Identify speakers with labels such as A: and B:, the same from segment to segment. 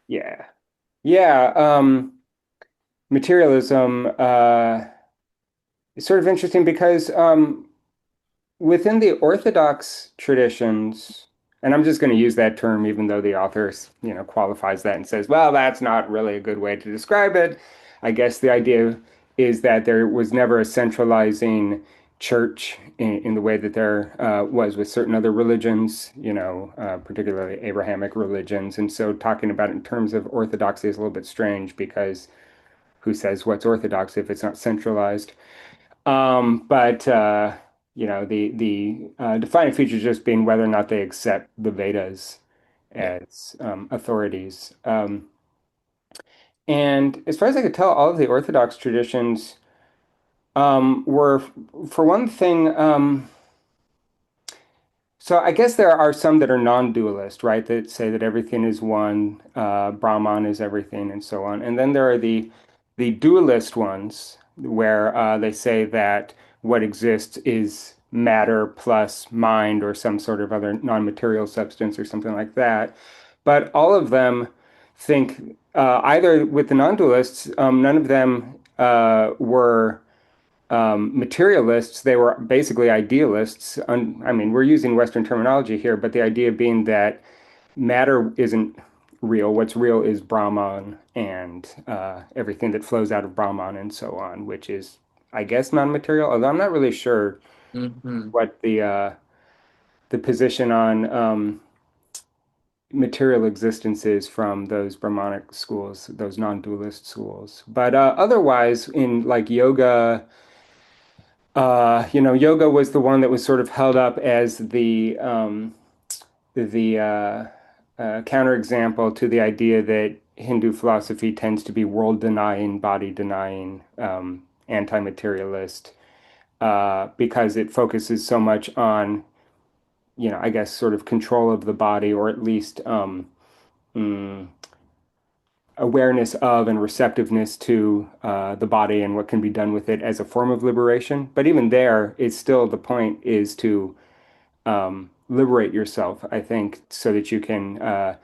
A: Yeah. Yeah. Materialism is sort of interesting because within the Orthodox traditions, and I'm just going to use that term even though the author, qualifies that and says, well, that's not really a good way to describe it. I guess the idea is that there was never a centralizing church in the way that there was with certain other religions, particularly Abrahamic religions. And so talking about it in terms of orthodoxy is a little bit strange because who says what's orthodox if it's not centralized? But the defining feature just being whether or not they accept the Vedas
B: Yeah.
A: as authorities. And as far as I could tell, all of the Orthodox traditions were, for one thing, so I guess there are some that are non-dualist, right? That say that everything is one, Brahman is everything, and so on. And then there are the dualist ones, where they say that what exists is matter plus mind or some sort of other non-material substance or something like that. But all of them think either with the non-dualists, none of them were materialists. They were basically idealists. I mean, we're using Western terminology here, but the idea being that matter isn't real. What's real is Brahman and everything that flows out of Brahman and so on, which is, I guess, non-material. Although I'm not really sure
B: Hmm.
A: what the position on material existence is from those Brahmanic schools, those non-dualist schools. But otherwise, in like yoga. Yoga was the one that was sort of held up as the counterexample to the idea that Hindu philosophy tends to be world denying, body denying, anti-materialist, because it focuses so much on, I guess, sort of control of the body, or at least mm, awareness of and receptiveness to the body and what can be done with it as a form of liberation. But even there, it's still the point is to liberate yourself, I think, so that you can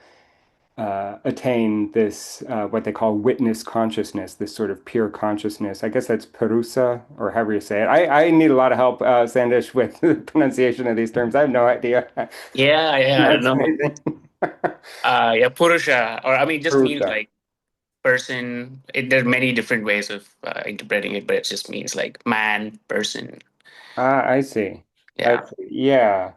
A: attain this, what they call witness consciousness, this sort of pure consciousness. I guess that's Parusa, or however you say it. I need a lot of help, Sandesh, with the pronunciation of these terms. I have no idea.
B: Yeah, I don't
A: Pronounce
B: know.
A: anything.
B: Yeah, Purusha, or I mean, it just means
A: Parusa.
B: like person. There are many different ways of interpreting it, but it just means like man, person.
A: Ah, I see. I
B: Yeah.
A: see. Yeah.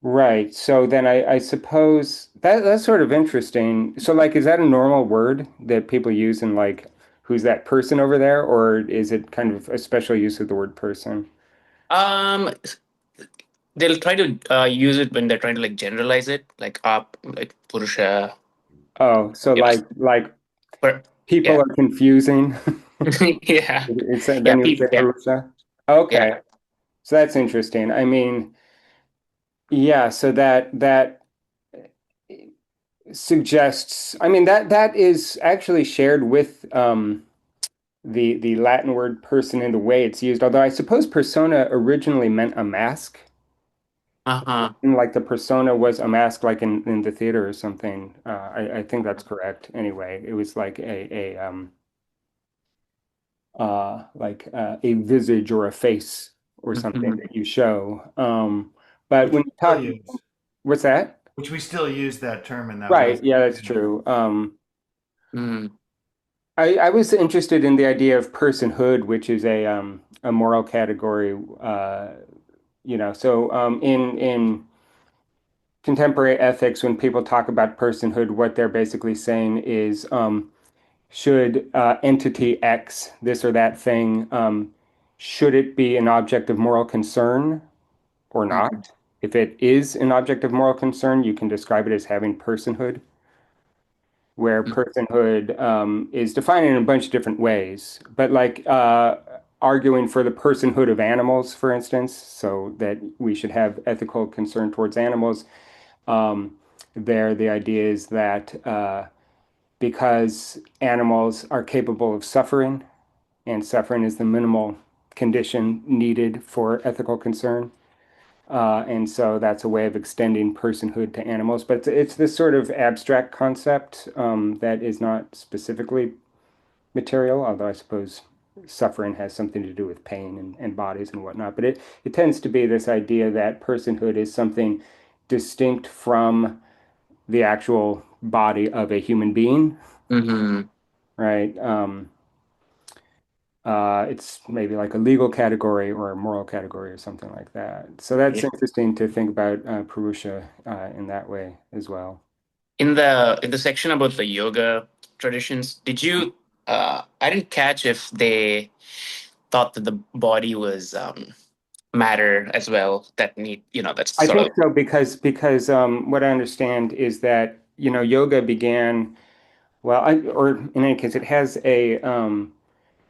A: Right. So then I suppose that's sort of interesting. So like, is that a normal word that people use in like, who's that person over there, or is it kind of a special use of the word person?
B: Um, they'll try to use it when they're trying to like generalize it, like up, like Purusha.
A: Oh, so
B: It was,
A: like
B: per,
A: people
B: yeah,
A: are confusing.
B: yeah,
A: It's
B: yeah,
A: then you would say
B: people, yeah,
A: Purusha.
B: yeah.
A: Okay. So that's interesting. I mean, yeah, so that suggests, I mean that is actually shared with the Latin word person in the way it's used, although I suppose persona originally meant a mask.
B: Uh-huh.
A: And like the persona was a mask like in the theater or something. I think that's correct. Anyway, it was like a visage or a face or something
B: Mhm.
A: that you show. But
C: Which
A: when
C: we
A: you
C: still
A: talk,
C: use.
A: what's that?
C: Which we still use that term in that way.
A: Right, yeah, that's true.
B: Mm.
A: I was interested in the idea of personhood, which is a moral category. So in contemporary ethics, when people talk about personhood, what they're basically saying is, should entity X, this or that thing, should it be an object of moral concern or
B: Mhm.
A: not? If it is an object of moral concern, you can describe it as having personhood, where personhood is defined in a bunch of different ways. But like arguing for the personhood of animals, for instance, so that we should have ethical concern towards animals, um, there the idea is that because animals are capable of suffering, and suffering is the minimal condition needed for ethical concern, And so that's a way of extending personhood to animals. But it's this sort of abstract concept that is not specifically material, although I suppose suffering has something to do with pain and bodies and whatnot. But it tends to be this idea that personhood is something distinct from the actual body of a human being,
B: Hmm.
A: right? It's maybe like a legal category or a moral category or something like that. So that's
B: Yeah.
A: interesting to think about Purusha in that way as well.
B: In the section about the yoga traditions, did you? I didn't catch if they thought that the body was matter as well. That need, that's
A: I
B: sort
A: think
B: of.
A: so because what I understand is that yoga began well, or in any case, it has a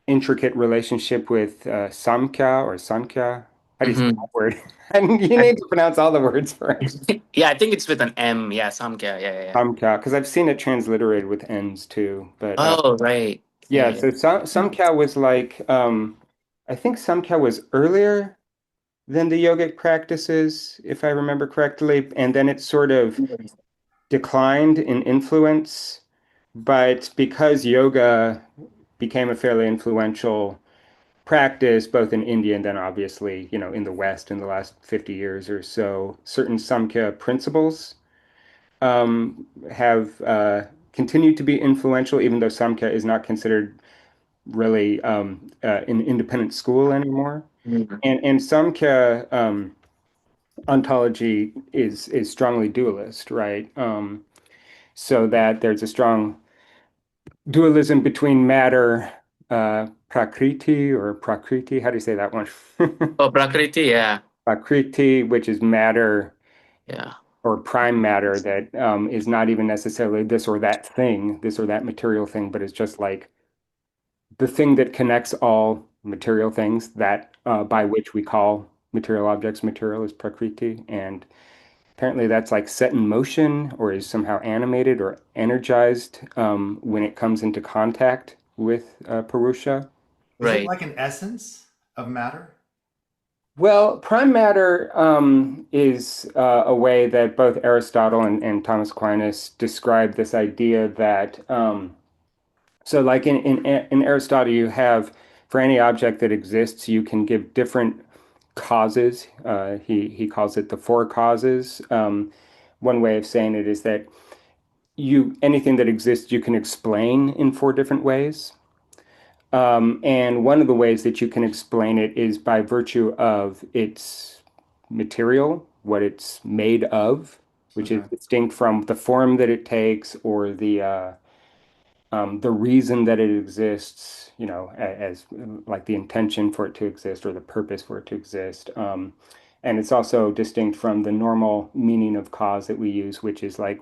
A: intricate relationship with Samkhya or Sankhya. How do you say
B: Hmm.
A: that word? And you need to pronounce all the words for it.
B: Yeah, I think it's with an M. Yeah, Samkhya. Yeah, yeah, yeah.
A: Samkhya, because I've seen it transliterated with N's too. But
B: Oh, right. Yeah,
A: yeah,
B: yeah.
A: so Samkhya was like, I think Samkhya was earlier than the yogic practices, if I remember correctly. And then it sort of declined in influence. But because yoga became a fairly influential practice, both in India and then obviously, in the West in the last 50 years or so, certain Samkhya principles have continued to be influential, even though Samkhya is not considered really an independent school anymore.
B: Mhm.
A: And Samkhya ontology is strongly dualist, right? So that there's a strong dualism between matter, prakriti or prakriti. How do you say that one?
B: Oh, Prakriti. Yeah,
A: Prakriti, which is matter
B: yeah.
A: or prime matter that is not even necessarily this or that thing, this or that material thing, but it's just like the thing that connects all material things that by which we call material objects material is prakriti. And apparently that's like set in motion or is somehow animated or energized when it comes into contact with Purusha.
C: Is it
B: Right.
C: like an essence of matter?
A: Well, prime matter is a way that both Aristotle and Thomas Aquinas describe this idea that so like in Aristotle you have for any object that exists you can give different causes. He calls it the four causes. One way of saying it is that you anything that exists you can explain in four different ways. And one of the ways that you can explain it is by virtue of its material, what it's made of, which is
C: Okay.
A: distinct from the form that it takes or the reason that it exists, as like the intention for it to exist or the purpose for it to exist. And it's also distinct from the normal meaning of cause that we use, which is like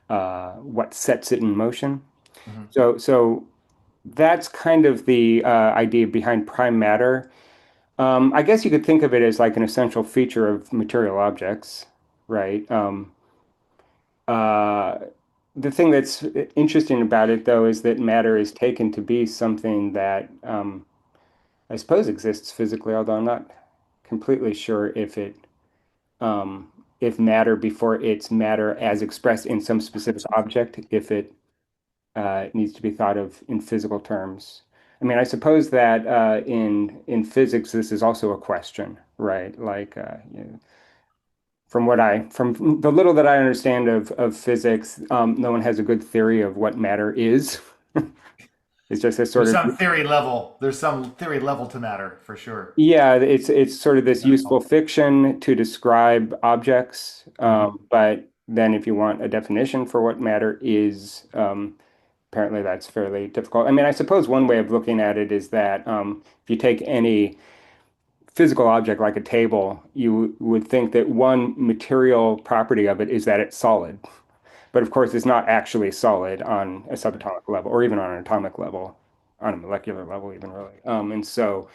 A: what sets it in motion.
C: Mhm.
A: So that's kind of the idea behind prime matter. I guess you could think of it as like an essential feature of material objects, right? Uh, the thing that's interesting about it, though, is that matter is taken to be something that I suppose exists physically, although I'm not completely sure um, if matter before it's matter as expressed in some specific object, if it needs to be thought of in physical terms. I mean, I suppose that in physics, this is also a question, right? Like, from the little that I understand of physics, no one has a good theory of what matter is. It's just a sort
C: There's
A: of
C: some theory level. There's some theory level to matter for sure.
A: yeah, it's sort of this useful
C: Theoretical.
A: fiction to describe objects.
C: Mhm.
A: But then, if you want a definition for what matter is, apparently that's fairly difficult. I mean, I suppose one way of looking at it is that if you take any physical object like a table, you would think that one material property of it is that it's solid. But of course, it's not actually solid on a
C: Right.
A: subatomic level or even on an atomic level, on a molecular level, even really. And so,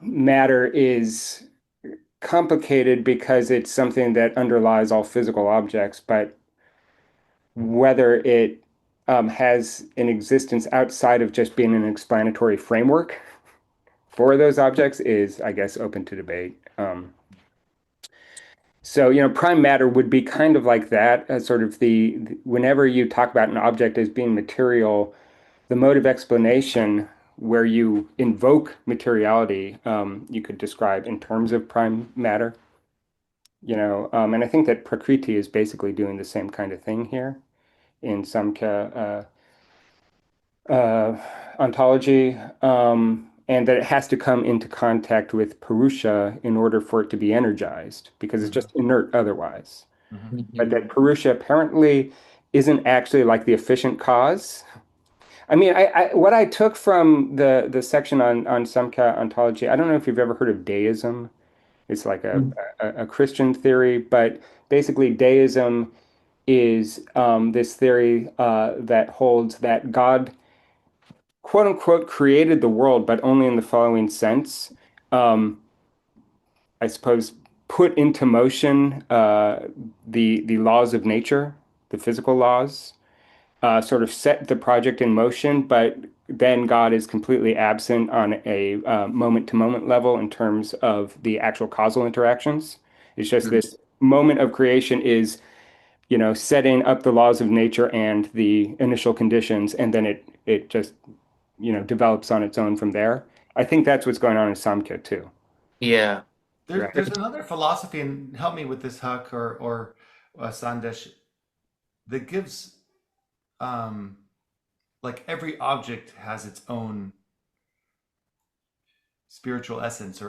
A: matter is complicated because it's something that underlies all physical objects, but whether it has an existence outside of just being an explanatory framework for those objects is, I guess, open to debate. Um, so, prime matter would be kind of like that, as sort of whenever you talk about an object as being material, the mode of explanation where you invoke materiality, you could describe in terms of prime matter, and I think that Prakriti is basically doing the same kind of thing here in Samkhya ontology, and that it has to come into contact with Purusha in order for it to be energized, because it's
C: Mhm.
A: just inert otherwise.
C: Mhm.
A: But
B: Mhm.
A: that Purusha apparently isn't actually like the efficient cause. I mean, what I took from the section on Samkhya ontology, I don't know if you've ever heard of deism. It's like a Christian theory, but basically deism is this theory that holds that God, quote unquote, created the world, but only in the following sense. Um, I suppose put into motion the laws of nature, the physical laws, sort of set the project in motion, but then God is completely absent on a moment to moment level in terms of the actual causal interactions. It's just
B: Mhm.
A: this moment of creation is, setting up the laws of nature and the initial conditions, and then it just, develops on its own from there. I think that's what's going on in Samkhya too,
B: Yeah.
A: right?
C: There's another philosophy, and help me with this, Huck or Sandesh, that gives um, like every object has its own spiritual essence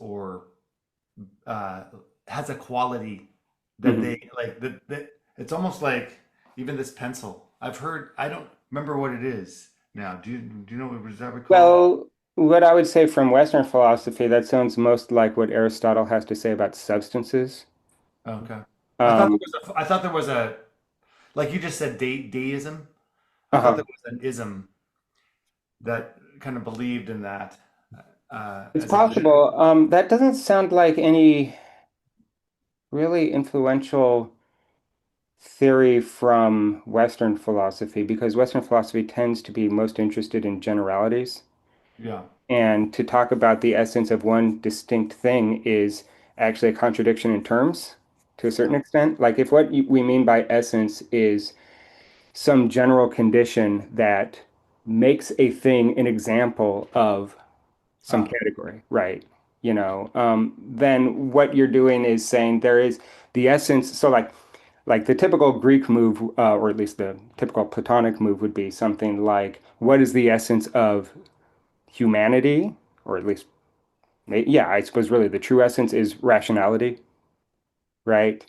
C: or uh, has a quality that
A: Mhm.
C: they like. That it's almost like even this pencil. I've heard. I don't remember what it is now. Do you know what does that recall?
A: Well, what I would say from Western philosophy, that sounds most like what Aristotle has to say about substances.
C: Okay.
A: Um,
C: I thought there was a like you just said deism. I thought
A: uh
C: there was an ism that kind of believed in that
A: It's
C: as a
A: possible. That doesn't sound like any really influential theory from Western philosophy, because Western philosophy tends to be most interested in generalities.
C: yeah.
A: And to talk about the essence of one distinct thing is actually a contradiction in terms to a certain
C: Yeah.
A: extent. Like if we mean by essence is some general condition that makes a thing an example of some
C: Ah.
A: category, right? Then what you're doing is saying there is the essence. So like the typical Greek move, or at least the typical Platonic move would be something like, what is the essence of humanity? Or at least, yeah, I suppose really the true essence is rationality, right?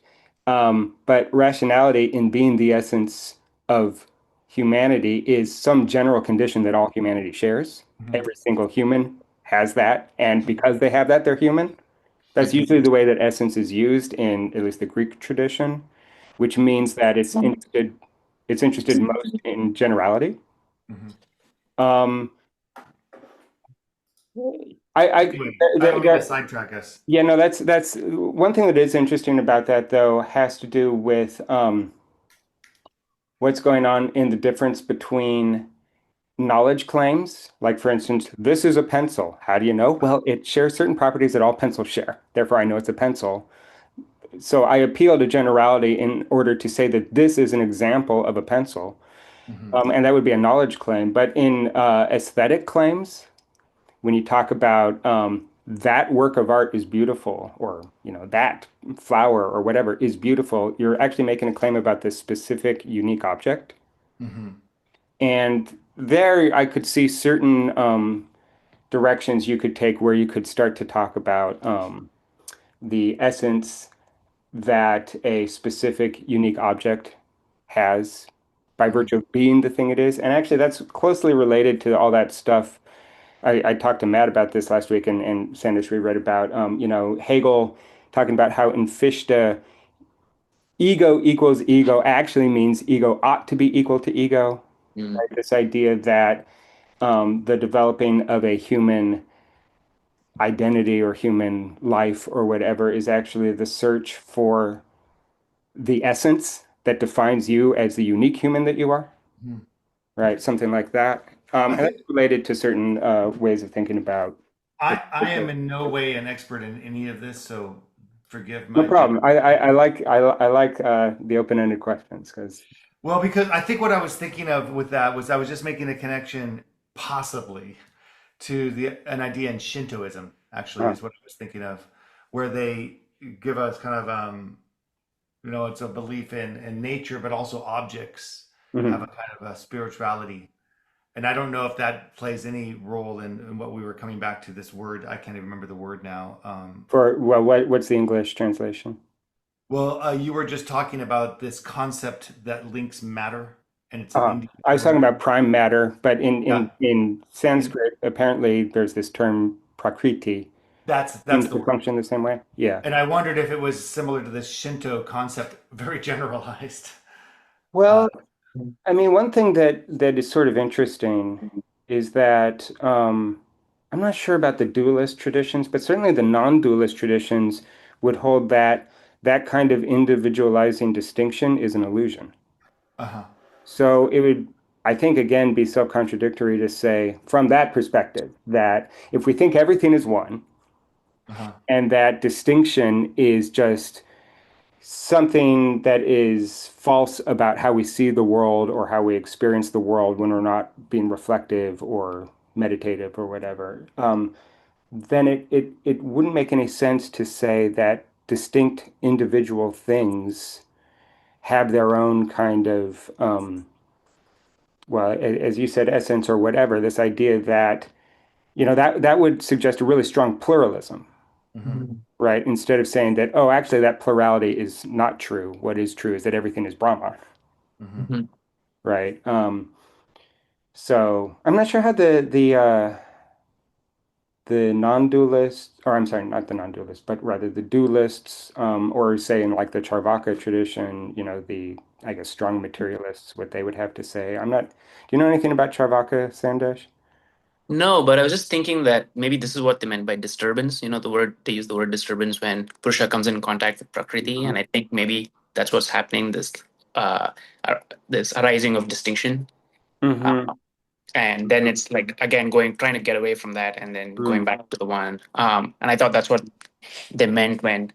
A: But rationality in being the essence of humanity is some general condition that all humanity shares.
C: Mhm.
A: Every single human has that, and because they have that, they're human. That's usually the way that essence is used in at least the Greek tradition, which means that it's interested most in generality.
C: Mhm.
A: Um, I
C: Anyway, I
A: there,
C: don't mean to
A: there,
C: sidetrack us.
A: yeah, no, that's one thing that is interesting about that though has to do with what's going on in the difference between knowledge claims. Like, for instance, this is a pencil. How do you know? Well, it shares certain properties that all pencils share. Therefore, I know it's a pencil. So I appeal to generality in order to say that this is an example of a pencil.
C: Mhm.
A: And that would be a knowledge claim. But in aesthetic claims, when you talk about that work of art is beautiful, or that flower or whatever is beautiful, you're actually making a claim about this specific unique object.
C: Mhm.
A: And there I could see certain directions you could take where you could start to talk about the essence that a specific unique object has by
C: Mhm.
A: virtue of being the thing it is. And actually, that's closely related to all that stuff. I talked to Matt about this last week, and Sanders we read about, Hegel talking about how in Fichte, ego equals ego actually means ego ought to be equal to ego.
B: Mm.
A: Right? This idea that the developing of a human identity or human life or whatever is actually the search for the essence that defines you as the unique human that you are,
C: Mhm.
A: right? Something like that.
C: I
A: And
C: think
A: that's related to certain ways of thinking about.
C: I am in no way an expert in any of this, so forgive
A: No
C: my
A: problem.
C: general.
A: I like the open-ended questions because
C: Well, because I think what I was thinking of with that was I was just making a connection possibly to the an idea in Shintoism, actually, is what I was thinking of, where they give us kind of it's a belief in nature, but also objects have a kind of a spirituality. And I don't know if that plays any role in what we were coming back to this word. I can't even remember the word now.
A: for well, what's the English translation?
C: Well, you were just talking about this concept that links matter, and it's an Indian
A: I was talking
C: term.
A: about prime matter, but
C: Yeah,
A: in
C: in,
A: Sanskrit, apparently there's this term prakriti.
C: that's
A: Seems
C: the
A: to
C: word.
A: function the same way. Yeah.
C: And I wondered if it was similar to this Shinto concept, very generalized. Uh,
A: Well, I mean, one thing that is sort of interesting is that I'm not sure about the dualist traditions, but certainly the non-dualist traditions would hold that that kind of individualizing distinction is an illusion.
C: uh-huh,
A: So it would, I think, again, be self-contradictory to say, from that perspective, that if we think everything is one,
C: uh-huh.
A: and that distinction is just something that is false about how we see the world or how we experience the world when we're not being reflective or meditative or whatever, then it wouldn't make any sense to say that distinct individual things have their own kind of, well, as you said, essence or whatever, this idea that, that would suggest a really strong pluralism,
C: Hmm.
A: right? Instead of saying that, oh, actually, that plurality is not true. What is true is that everything is Brahma,
C: Hmm.
B: Mhm.
A: right? So I'm not sure how the non-dualist, or I'm sorry, not the non-dualist, but rather the dualists, or say in like the Charvaka tradition, the I guess strong materialists, what they would have to say. I'm not. Do you know anything about Charvaka, Sandesh?
B: No, but I was just thinking that maybe this is what they meant by disturbance. The word they use the word disturbance when Purusha comes in contact with Prakriti, and I think maybe that's what's happening. Uh, this arising of distinction, uh,
A: Mm-hmm.
B: and then it's like again trying to get away from that, and then going
A: Mm.
B: back to the one. And I thought that's what they meant when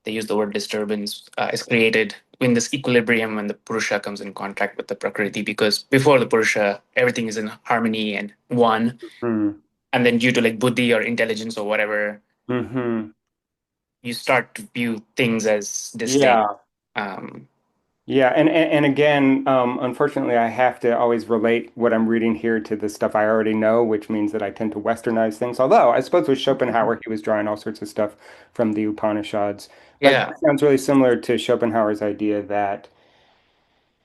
B: they use the word disturbance is created in this equilibrium when the Purusha comes in contact with the Prakriti, because before the Purusha, everything is in harmony and one,
A: Mm.
B: and then due to like buddhi or intelligence or whatever,
A: Mm-hmm.
B: you start to view things as distinct.
A: Yeah.
B: Um,
A: Yeah, and again, unfortunately, I have to always relate what I'm reading here to the stuff I already know, which means that I tend to westernize things. Although I suppose with Schopenhauer, he was drawing all sorts of stuff from the Upanishads. But
B: yeah,
A: that sounds really similar to Schopenhauer's idea that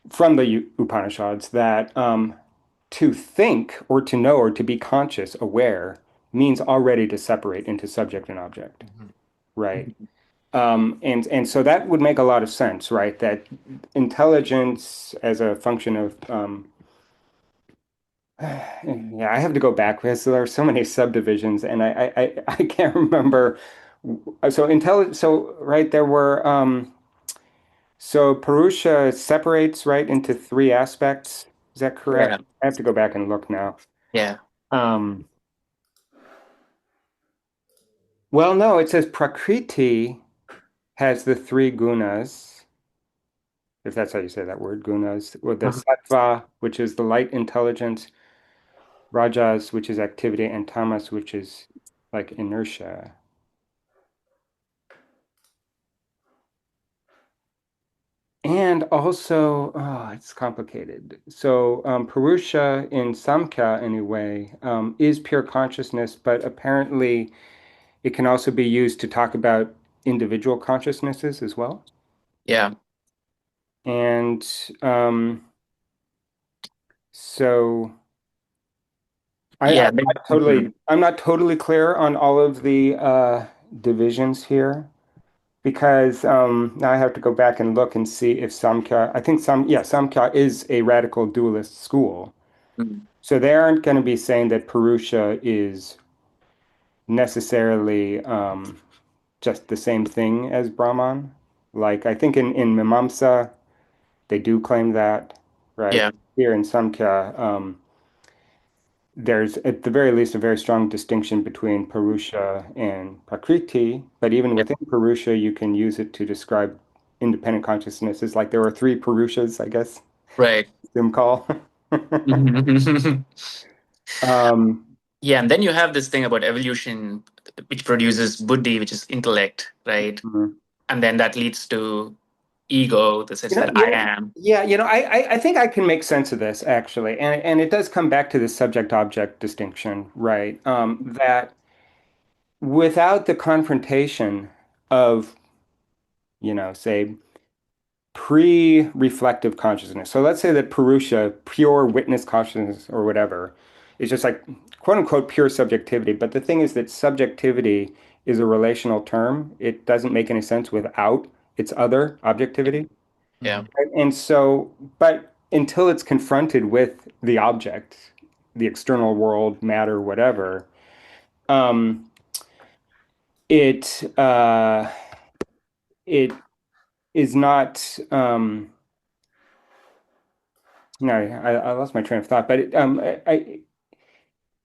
A: from the Upanishads that to think or to know or to be conscious, aware, means already to separate into subject and object,
C: Hmm.
A: right? And so that would make a lot of sense, right? That intelligence as a function of yeah, I have to go back because there are so many subdivisions, and I can't remember. So right there were so Purusha separates right into three aspects. Is that correct?
B: yeah,
A: I have to go back and look now.
B: yeah,
A: Um, well, no, it says Prakriti has the three gunas, if that's how you say that word, gunas, with the
B: uh-huh.
A: sattva, which is the light intelligence, rajas, which is activity, and tamas, which is like inertia. And also, oh, it's complicated. So, Purusha in Samkhya, anyway, is pure consciousness, but apparently it can also be used to talk about individual consciousnesses as well.
B: Yeah,
A: And so
B: yeah. Mhm.
A: I'm not totally clear on all of the divisions here because now I have to go back and look and see if Samkhya, I think Samkhya is a radical dualist school.
B: Mhm.
A: So they aren't going to be saying that Purusha is necessarily just the same thing as Brahman. Like I think in Mimamsa, they do claim that, right?
B: Yeah,
A: Here in Samkhya, there's at the very least a very strong distinction between Purusha and Prakriti, but even
B: Yeah.
A: within Purusha, you can use it to describe independent consciousnesses. Like there were three Purushas, I guess,
B: Right.
A: Zoom call.
B: Mhm.
A: Um,
B: Yeah, and then you have this thing about evolution, which produces buddhi, which is intellect, right?
A: mhm.
B: And then that leads to ego, the sense that I am.
A: Yeah, I think I can make sense of this actually, and it does come back to the subject-object distinction, right? That without the confrontation of, say, pre-reflective consciousness. So let's say that Purusha, pure witness consciousness or whatever, is just like quote unquote pure subjectivity. But the thing is that subjectivity is a relational term. It doesn't make any sense without its other objectivity.
B: Yeah.
C: Mhm.
A: And so, but until it's confronted with the object, the external world, matter, whatever, um, it it is not. No, I lost my train of thought. But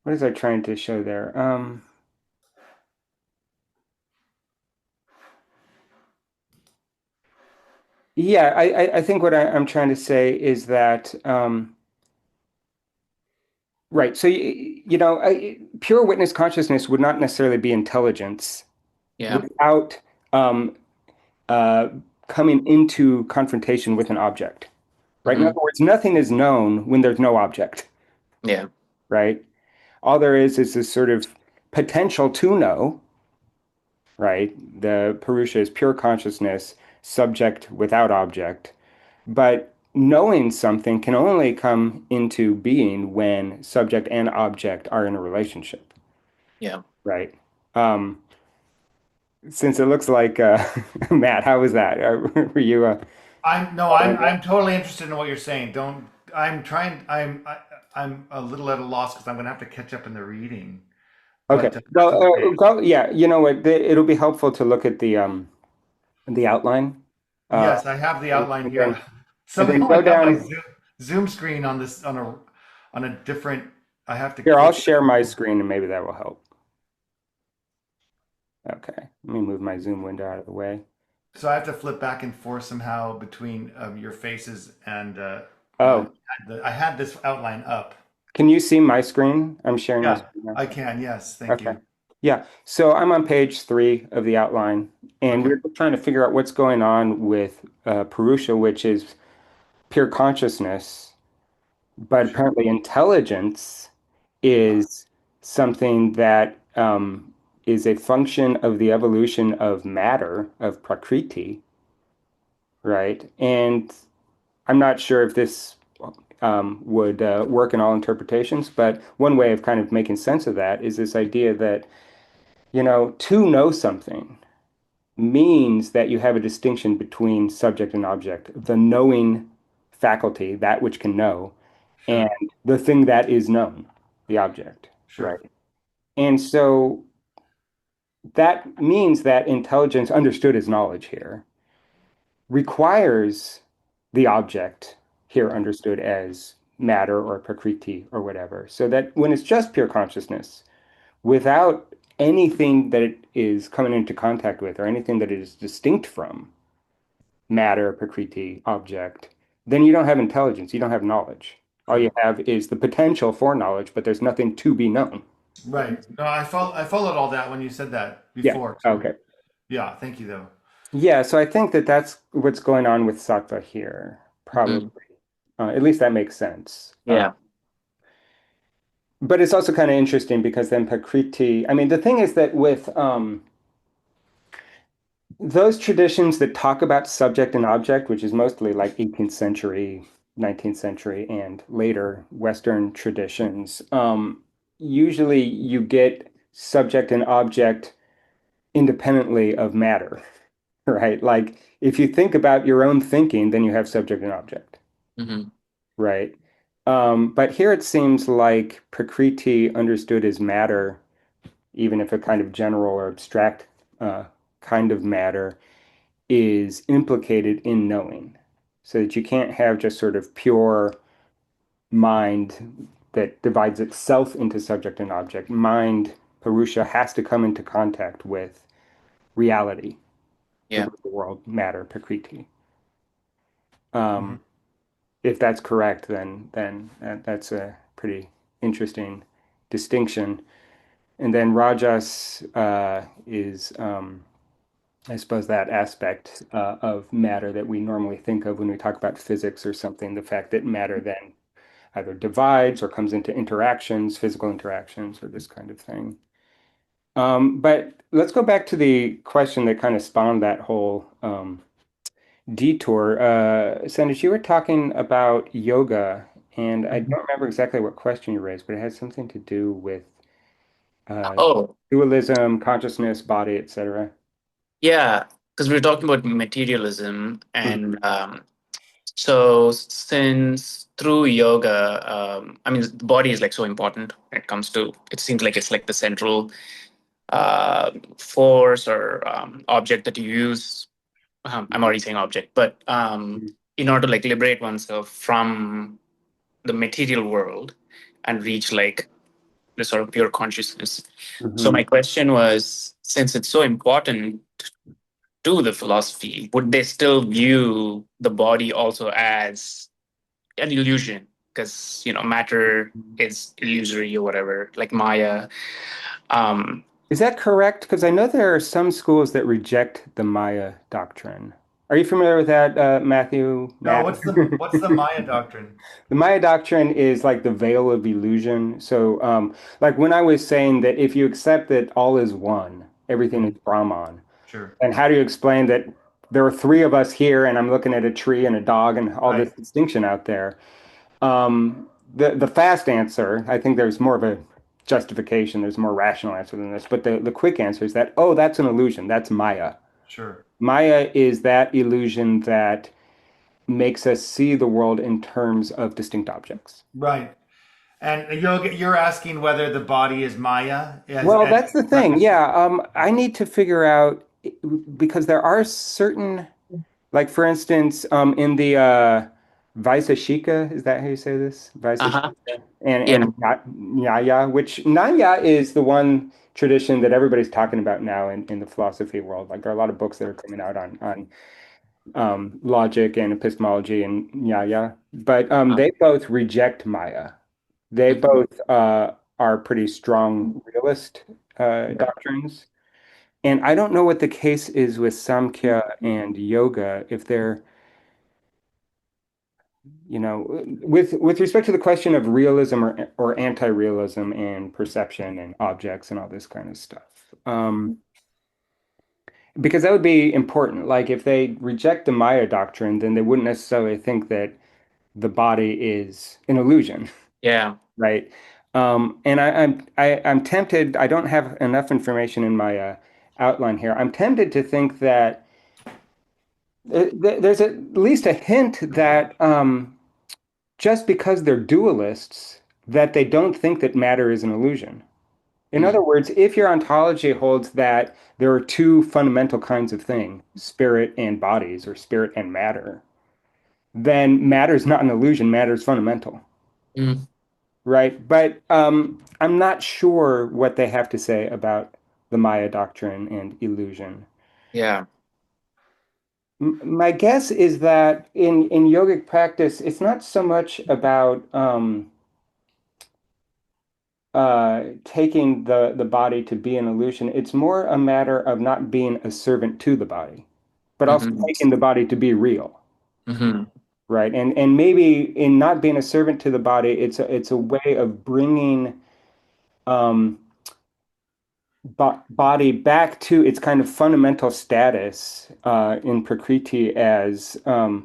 A: what is I trying to show there? Yeah, I think what I'm trying to say is that right. So pure witness consciousness would not necessarily be intelligence
B: Yeah.
A: without um, uh, coming into confrontation with an object. Right. In
B: Hmm.
A: other words, nothing is known when there's no object.
B: Yeah.
A: Right. All there is this sort of potential to know. Right. The Purusha is pure consciousness, subject without object. But knowing something can only come into being when subject and object are in a relationship,
B: Yeah.
A: right? Um, since it looks like Matt, how was that? Were you
C: I'm no,
A: following
C: I'm
A: that?
C: totally interested in what you're saying. Don't I'm trying I'm a little at a loss because I'm gonna have to catch up in the reading,
A: Okay.
C: but that's
A: Well,
C: okay.
A: go. Yeah, you know what? It'll be helpful to look at the outline, uh,
C: Yes, I have the
A: and,
C: outline
A: and
C: here.
A: then and then
C: Somehow I
A: go
C: got my
A: down
C: Zoom screen on this on a different. I have to
A: here. I'll
C: flip.
A: share my screen, and maybe that will help. Okay. Let me move my Zoom window out of the way.
C: So I have to flip back and forth somehow between your faces and
A: Oh,
C: I had this outline up.
A: can you see my screen? I'm sharing my
C: Yeah,
A: screen now.
C: I can. Yes, thank
A: Okay.
C: you.
A: Yeah. So I'm on page 3 of the outline, and
C: Okay,
A: we're trying to figure out what's going on with Purusha, which is pure consciousness, but
C: sure.
A: apparently intelligence is something that is a function of the evolution of matter, of Prakriti, right? And I'm not sure if this would work in all interpretations, but one way of kind of making sense of that is this idea that, to know something means that you have a distinction between subject and object, the knowing faculty, that which can know, and
C: Sure,
A: the thing that is known, the object, right?
C: sure,
A: And so that means that intelligence, understood as knowledge here, requires the object here understood as matter or prakriti or whatever. So that when it's just pure consciousness, without anything that it is coming into contact with or anything that it is distinct from, matter, prakriti, object, then you don't have intelligence, you don't have knowledge. All you
C: sure.
A: have is the potential for knowledge, but there's nothing to be known.
C: Right. No, I followed all that when you said that
A: Yeah.
C: before too.
A: Okay.
C: Yeah, thank you though.
A: Yeah. So I think that that's what's going on with sattva here,
B: Hmm.
A: probably. At least that makes sense.
B: Yeah.
A: But it's also kind of interesting because then prakriti, I mean, the thing is that with those traditions that talk about subject and object, which is mostly like 18th century, 19th century, and later Western traditions, usually you get subject and object independently of matter, right? Like if you think about your own thinking, then you have subject and object,
B: Hmm.
A: right? But here it seems like Prakriti understood as matter, even if a kind of general or abstract kind of matter is implicated in knowing, so that you can't have just sort of pure mind that divides itself into subject and object. Mind, Purusha, has to come into contact with reality, the
B: Yeah.
A: real world, matter, Prakriti.
C: Mhm.
A: Um, if that's correct, then that's a pretty interesting distinction. And then Rajas is, I suppose, that aspect of matter that we normally think of when we talk about physics or something, the fact that matter then either divides or comes into interactions, physical interactions, or this kind of thing. But let's go back to the question that kind of spawned that whole detour. Sandesh, you were talking about yoga, and I
C: Mhm.
A: don't remember exactly what question you raised, but it had something to do with uh,
B: Oh,
A: dualism, consciousness, body, etc.
B: yeah. Because we were talking about materialism, and
A: Mhm.
B: so since through yoga, I mean, the body is like so important when it comes to. It seems like it's like the central force or object that you use. I'm already saying object, but in order to like liberate oneself from the material world and reach like the sort of pure consciousness. So
A: Mhm.
B: my question was, since it's so important to the philosophy, would they still view the body also as an illusion? Because matter is illusory or whatever, like Maya. Um,
A: Is that correct? Because I know there are some schools that reject the Maya doctrine. Are you familiar with that, Matthew?
C: No,
A: Matt?
C: what's the Maya doctrine?
A: The Maya doctrine is like the veil of illusion. So, like when I was saying that if you accept that all is one, everything is
C: Mhm.
A: Brahman,
C: Sure.
A: then how do you explain that there are three of us here and I'm looking at a tree and a dog and all this
C: Right.
A: distinction out there? The fast answer, I think there's more of a justification, there's a more rational answer than this, but the quick answer is that, oh, that's an illusion. That's Maya.
C: Sure.
A: Maya is that illusion that makes us see the world in terms of distinct objects.
C: Right. And you're asking whether the body is Maya as
A: Well,
C: and
A: that's the thing.
C: practice.
A: Yeah, I need to figure out because there are certain, like for instance, in the Vaisashika, is that how you say this?
B: uh-huh.
A: Vaisashika
B: Yeah.
A: and Nyaya, which Nyaya is the one tradition that everybody's talking about now in the philosophy world. Like there are a lot of books that are coming out on logic and epistemology and Nyaya, but they both reject Maya. They
B: Mhm.
A: both are pretty strong realist doctrines. And I don't know what the case is with Samkhya and yoga, if they're, with respect to the question of realism or anti-realism and perception and objects and all this kind of stuff. Because that would be important. Like if they reject the Maya doctrine, then they wouldn't necessarily think that the body is an illusion.
B: Yeah.
A: Right. And I'm tempted. I don't have enough information in my outline here. I'm tempted to think that there's at least a hint that just because they're dualists, that they don't think that matter is an illusion. In
B: Mm.
A: other words, if your ontology holds that there are two fundamental kinds of thing, spirit and bodies, or spirit and matter, then matter is not an illusion. Matter is fundamental.
B: Mm.
A: Right. But I'm not sure what they have to say about the Maya doctrine and illusion.
B: Yeah.
A: My guess is that in yogic practice, it's not so much about taking the body to be an illusion. It's more a matter of not being a servant to the body, but also
B: Hmm.
A: taking the body to be real.
B: Hmm.
A: Right. And maybe in not being a servant to the body, it's a way of bringing um, body back to its kind of fundamental status in Prakriti as part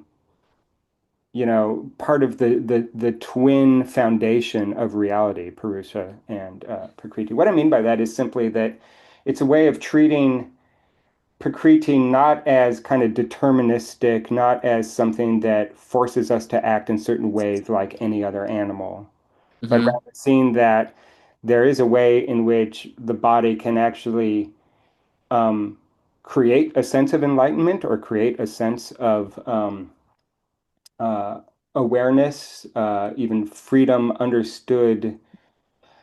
A: of the twin foundation of reality, Purusha and Prakriti. What I mean by that is simply that it's a way of treating Prakriti not as kind of deterministic, not as something that forces us to act in certain ways like any other animal, but
B: Hmm.
A: rather seeing that there is a way in which the body can actually um, create a sense of enlightenment or create a sense of awareness, even freedom understood.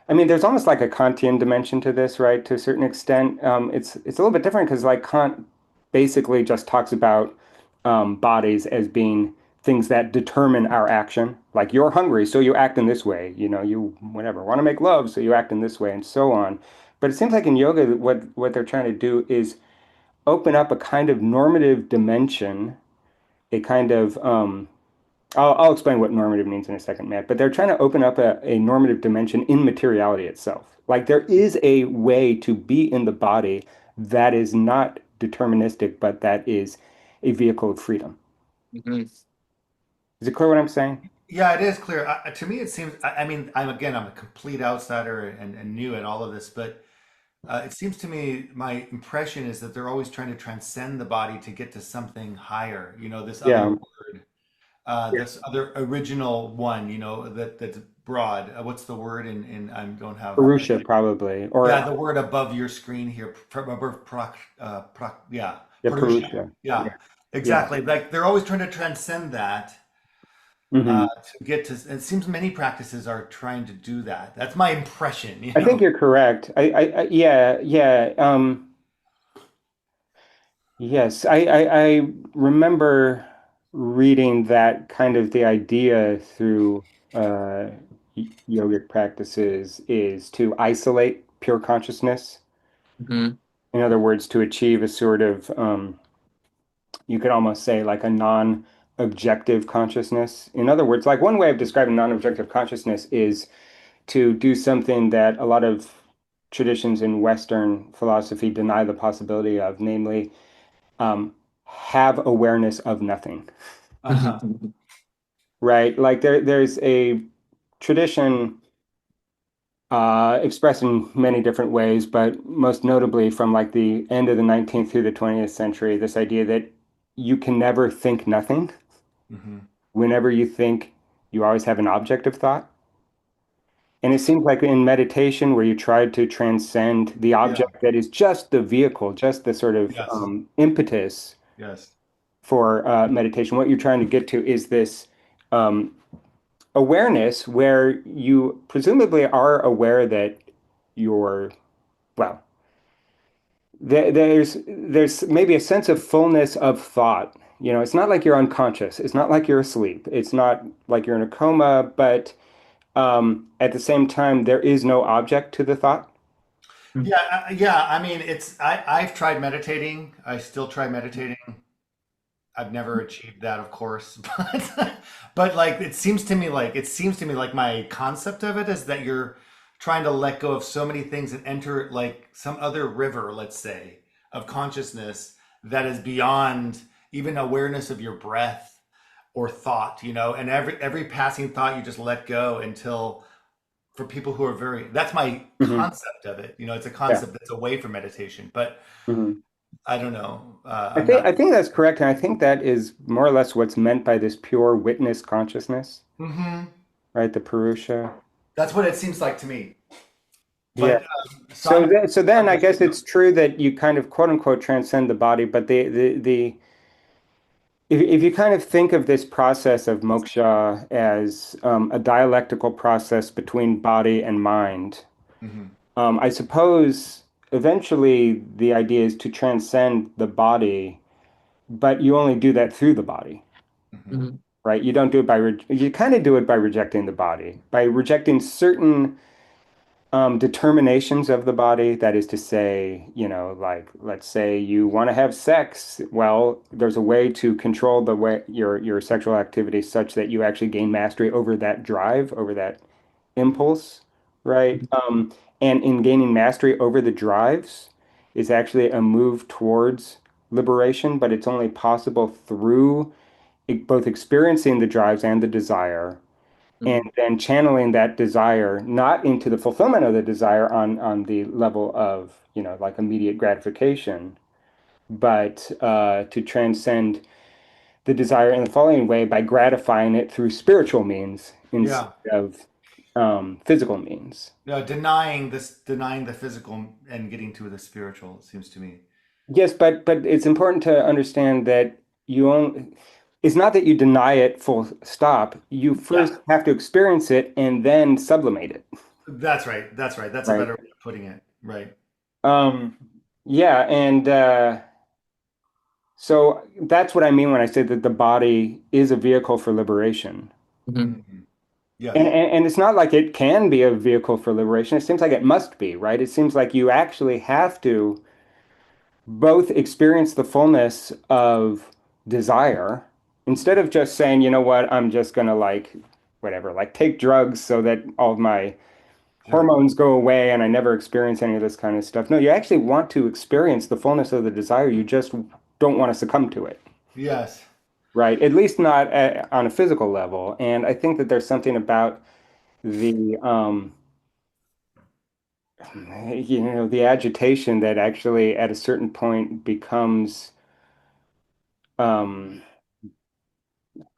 A: I mean, there's almost like a Kantian dimension to this, right? To a certain extent, it's a little bit different because like Kant basically just talks about bodies as being things that determine our action. Like you're hungry, so you act in this way. You know, you whatever want to make love, so you act in this way, and so on. But it seems like in yoga, what they're trying to do is open up a kind of normative dimension, a kind of I'll explain what normative means in a second, Matt, but they're trying to open up a normative dimension in materiality itself. Like there is a way to be in the body that is not deterministic, but that is a vehicle of freedom.
B: Mhm.
A: Is it clear what I'm saying?
C: Yeah, it is clear. To me, it seems. I mean, I'm a complete outsider and new at all of this, but it seems to me my impression is that they're always trying to transcend the body to get to something higher. You know, this other
A: Yeah.
C: word,
A: Yeah.
C: this other original one. You know, that's broad. What's the word? In I don't have.
A: Purusha, probably.
C: Yeah,
A: Or
C: the word above your screen here. Yeah,
A: yeah,
C: Purusha.
A: Purusha.
C: Yeah,
A: Yeah. Yeah.
C: exactly. Like they're always trying to transcend that
A: Hmm.
C: to get to. It seems many practices are trying to do that. That's my impression. You
A: I think
C: know.
A: you're correct. Yeah, yeah. Yes, I remember reading that kind of the idea through yogic practices is to isolate pure consciousness.
B: Mhm.
A: In other words, to achieve a sort of, you could almost say like a non-objective consciousness. In other words, like one way of describing non-objective consciousness is to do something that a lot of traditions in Western philosophy deny the possibility of, namely have awareness of nothing,
C: Uh-huh.
A: right? Like there's a tradition expressed in many different ways, but most notably from like the end of the 19th through the 20th century, this idea that you can never think nothing.
C: Hmm.
A: Whenever you think, you always have an object of thought. And it seems like in meditation, where you try to transcend the
C: Yeah.
A: object that is just the vehicle, just the sort of
C: Yes.
A: impetus
C: Yes.
A: for meditation, what you're trying to get to is this um, awareness where you presumably are aware that you're, well, there's maybe a sense of fullness of thought. You know, it's not like you're unconscious. It's not like you're asleep. It's not like you're in a coma, but at the same time, there is no object to the thought.
C: Yeah. Yeah. I mean, I've tried meditating. I still try meditating. I've never achieved that, of course, but like it seems to me like my concept of it is that you're trying to let go of so many things and enter like some other river, let's say, of consciousness that is beyond even awareness of your breath or thought, you know, and every passing thought you just let go until for people who are very that's my
A: Hmm.
C: concept of it. You know, it's a
A: Yeah.
C: concept that's away from meditation, but
A: Hmm.
C: I don't know.
A: I
C: I'm
A: think
C: not.
A: I think that's correct, and I think that is more or less what's meant by this pure witness consciousness,
C: Mhm.
A: right? The Purusha.
C: That's what it seems like to me.
A: Yeah.
C: But Simon,
A: So then I
C: others,
A: guess it's true that you kind of quote unquote transcend the body, but the if you kind of think of this process of moksha as a dialectical process between body and mind,
C: hmm
A: I suppose eventually the idea is to transcend the body, but you only do that through the body,
C: hmm
B: Mhm.
A: right? You don't do it by you kind of do it by rejecting the body, by rejecting certain determinations of the body. That is to say, you know, like let's say you want to have sex. Well, there's a way to control the way your sexual activity such that you actually gain mastery over that drive, over that impulse, right? And in gaining mastery over the drives is actually a move towards liberation, but it's only possible through both experiencing the drives and the desire and
B: Mhm.
A: then channeling that desire not into the fulfillment of the desire on the level of, you know, like immediate gratification, but to transcend the desire in the following way by gratifying it through spiritual means instead
C: yeah,
A: of physical means.
C: yeah, denying the physical and getting to the spiritual. It seems to me.
A: Yes, but it's important to understand that you only it's not that you deny it full stop. You
C: Yeah,
A: first have to experience it and then sublimate it,
C: that's right. That's right. That's a
A: right?
C: better way of putting it. Right.
A: Um, yeah, and so that's what I mean when I say that the body is a vehicle for liberation.
B: Mhm.
C: Mhm.
A: And,
C: Yes.
A: and and it's not like it can be a vehicle for liberation. It seems like it must be, right? It seems like you actually have to both experience the fullness of desire instead of just saying, you know what, I'm just gonna like whatever, like take drugs so that all of my
C: Sure.
A: hormones go away and I never experience any of this kind of stuff. No, you actually want to experience the fullness of the desire. You just don't want to succumb to it,
C: Yes.
A: right? At least not on a physical level. And I think that there's something about the the agitation that actually at a certain point becomes um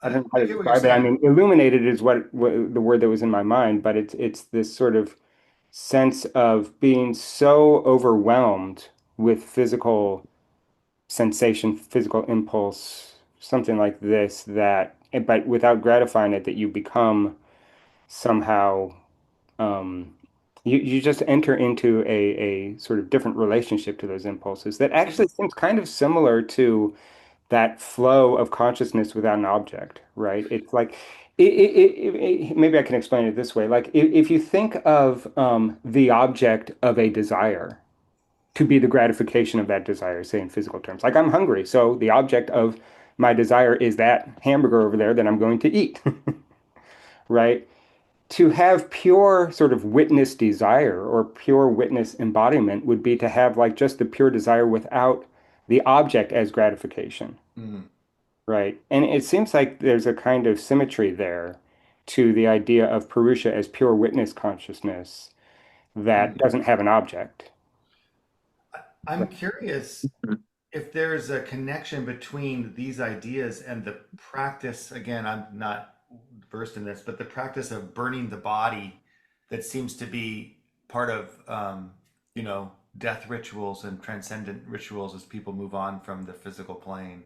A: I don't know how
C: I
A: to
C: get what you're
A: describe it. I
C: saying.
A: mean, illuminated is what the word that was in my mind, but it's this sort of sense of being so overwhelmed with physical sensation, physical impulse, something like this, that but without gratifying it, that you become somehow you just enter into a sort of different relationship to those impulses that actually seems kind of similar to that flow of consciousness without an object, right? It's like maybe I can explain it this way. Like if you think of the object of a desire to be the gratification of that desire, say in physical terms, like I'm hungry, so the object of my desire is that hamburger over there that I'm going to eat, right? To have pure sort of witness desire or pure witness embodiment would be to have like just the pure desire without the object as gratification.
C: Mm.
A: Right. And it seems like there's a kind of symmetry there to the idea of Purusha as pure witness consciousness that
C: Mm.
A: doesn't have an object.
C: I'm curious if there's a connection between these ideas and the practice. Again, I'm not versed in this, but the practice of burning the body that seems to be part of, death rituals and transcendent rituals as people move on from the physical plane.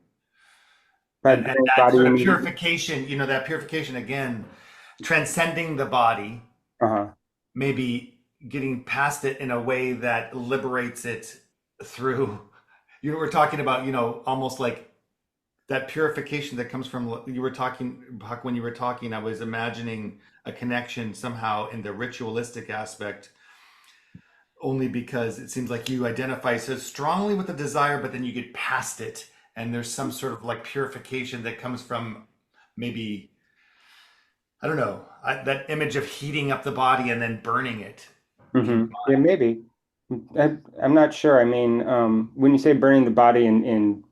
A: By
C: And
A: burning
C: that
A: body,
C: sort
A: you
C: of
A: mean?
C: purification, that purification again, transcending the body,
A: Uh-huh.
C: maybe getting past it in a way that liberates it through, we're talking about, almost like that purification that comes from, you were talking, Huck, when you were talking, I was imagining a connection somehow in the ritualistic aspect, only because it seems like you identify so strongly with the desire, but then you get past it. And there's some sort of like purification that comes from maybe, I don't know, that image of heating up the body and then burning it in your
A: Yeah,
C: mind.
A: maybe. I'm not sure. I mean, when you say burning the body in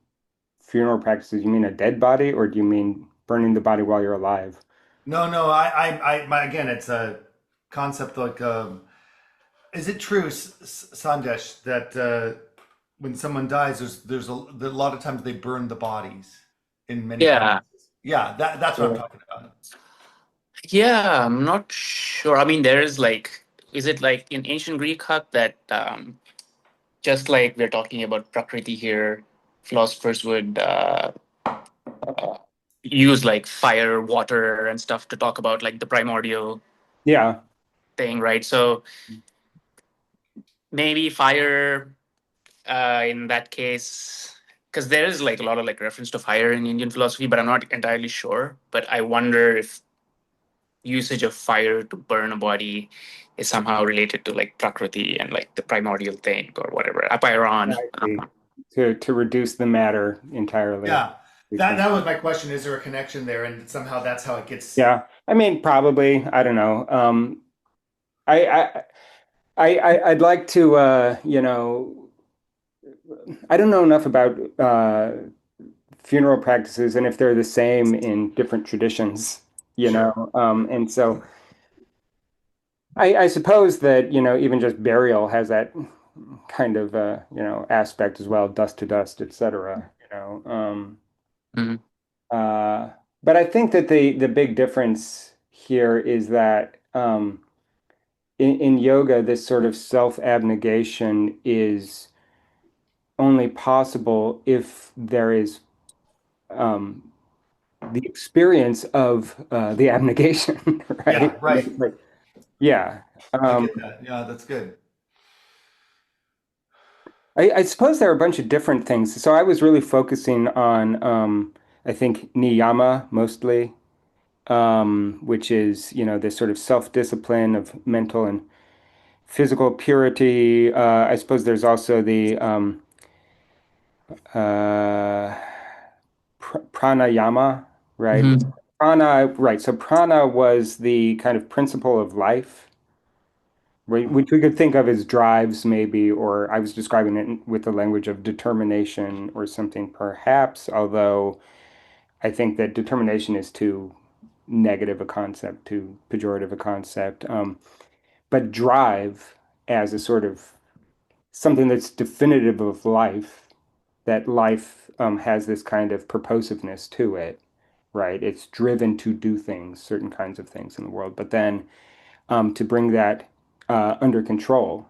A: funeral practices, you mean a dead body, or do you mean burning the body while you're alive?
C: No, no, again, it's a concept like, is it true, Sandesh, that when someone dies, a lot of times they burn the bodies in many
B: Yeah.
C: practices. Yeah, that's what I'm
A: Yeah.
C: talking about.
B: Yeah, I'm not sure. I mean, there is like, is it like in ancient Greek, Huck, that just like we're talking about Prakriti here, philosophers would use like fire, water, and stuff to talk about like the primordial
A: Yeah.
B: thing, right? So maybe fire in that case, because there is like a lot of like reference to fire in Indian philosophy, but I'm not entirely sure. But I wonder if usage of fire to burn a body is somehow related to like Prakriti and like the primordial thing or whatever.
A: Yeah,
B: Apairon.
A: I see. To reduce the matter entirely.
C: Yeah, that was my question. Is there a connection there, and somehow that's how it gets.
A: Yeah, I mean, probably. I don't know. I, I, I'd like to, I don't know enough about funeral practices and if they're the same in different traditions,
C: Sure.
A: and so I suppose that, even just burial has that kind of, aspect as well, dust to dust, etc.
B: Mhm.
A: Uh, but I think that the big difference here is that in yoga, this sort of self-abnegation is only possible if there is um, the experience of the abnegation, right?
C: Yeah, right.
A: Like, yeah.
C: I
A: Um,
C: get that. Yeah, that's good.
A: I suppose there are a bunch of different things. So I was really focusing on, I think, niyama mostly, which is, this sort of self-discipline of mental and physical purity. I suppose there's also the uh, pranayama, right?
B: Hmm.
A: Right. So prana was the kind of principle of life, right, which we could think of as drives, maybe, or I was describing it with the language of determination or something, perhaps, although I think that determination is too negative a concept, too pejorative a concept. But drive as a sort of something that's definitive of life, that life has this kind of purposiveness to it, right? It's driven to do things, certain kinds of things in the world, but then to bring that under control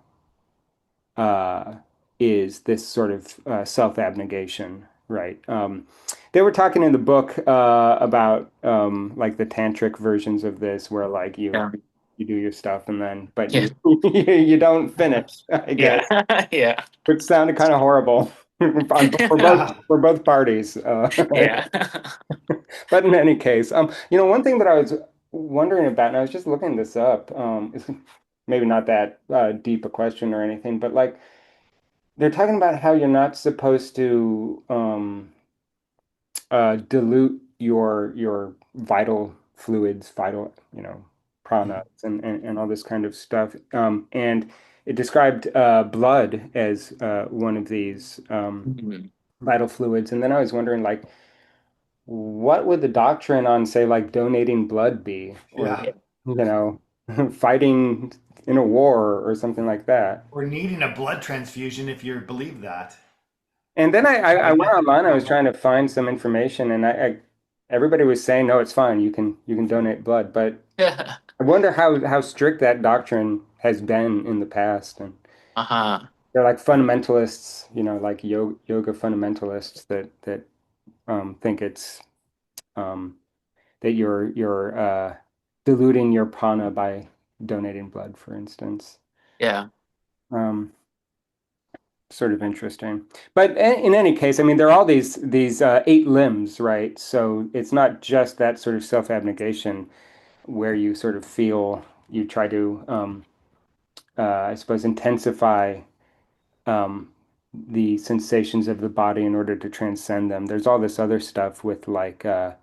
A: uh, is this sort of self-abnegation, right? They were talking in the book about like the tantric versions of this, where like you
B: Yeah.
A: you do your stuff and then, but
B: Yeah.
A: you don't finish, I
B: Yeah.
A: guess,
B: Yeah.
A: which sounded kind of horrible for both parties.
B: Yeah.
A: But in any case, one thing that I was wondering about, and I was just looking this up, is maybe not that deep a question or anything, but like they're talking about how you're not supposed to dilute your vital fluids, vital, prana and all this kind of stuff. And it described blood as one of these
B: Mhm.
A: vital fluids. And then I was wondering, like, what would the doctrine on, say, like donating blood be, or
C: Yeah.
A: you know, fighting in a war or something like that?
C: Or needing a blood transfusion if you believe that.
A: And then I
C: Right?
A: went online. I was trying to find some information, and everybody was saying, no, it's fine. You can donate blood, but
B: Yeah.
A: I wonder how strict that doctrine has been in the past. And
B: Uh-huh.
A: they're like fundamentalists, like yoga fundamentalists that think it's um, that you're diluting your prana by donating blood, for instance.
B: Yeah.
A: Um, Sort of interesting. But in any case, I mean, there are all these eight limbs, right? So it's not just that sort of self-abnegation where you sort of feel you try to, I suppose, intensify um, the sensations of the body in order to transcend them. There's all this other stuff with like the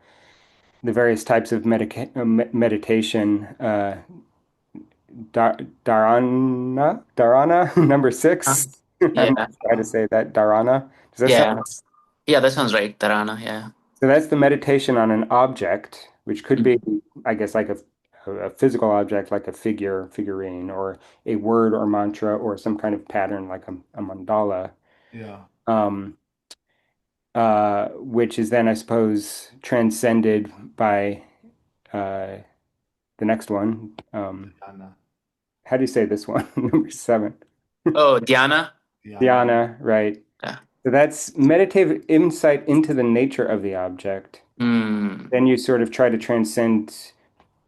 A: various types of meditation. Dharana, number
B: Uh,
A: six. I'm
B: yeah.
A: not sure how to say that. Dharana. Does that sound?
B: Yeah. Yeah, that sounds right. Tarana, yeah.
A: So that's the meditation on an object, which could be,
B: Mhm.
A: I guess, like a physical object, like a figurine, or a word or mantra, or some kind of pattern, like a mandala,
C: Yeah.
A: um, which is then, I suppose, transcended by uh, the next one.
C: Dhyana.
A: How do you say this one? Number seven.
B: Oh, Dhyana?
C: Dhyana.
A: Dhyana, right?
B: Yeah.
A: So that's meditative insight into the nature of the object.
B: Mm.
A: Then you sort of try to transcend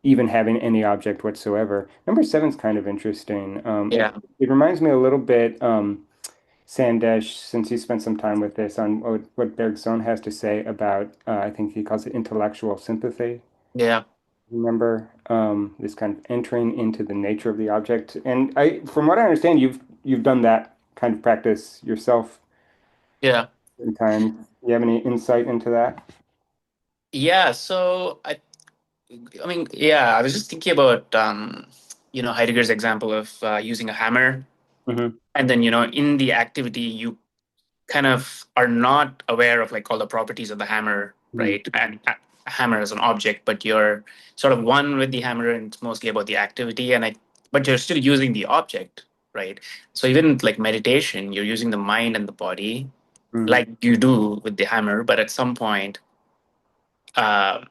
A: even having any object whatsoever. Number seven's kind of interesting.
B: Yeah.
A: It reminds me a little bit, Sandesh, since you spent some time with this, on what Bergson has to say about, I think he calls it intellectual sympathy.
B: Yeah.
A: Remember, this kind of entering into the nature of the object. And from what I understand, you've done that kind of practice yourself
B: Yeah.
A: in time. You have any insight into that?
B: Yeah. So I mean, yeah, I was just thinking about Heidegger's example of using a hammer.
A: Hmm.
B: And then, in the activity, you kind of are not aware of like all the properties of the hammer,
A: Hmm.
B: right? And a hammer as an object, but you're sort of one with the hammer, and it's mostly about the activity. But you're still using the object, right? So even like meditation, you're using the mind and the body,
A: Hmm.
B: like you do with the hammer. But at some point, uh,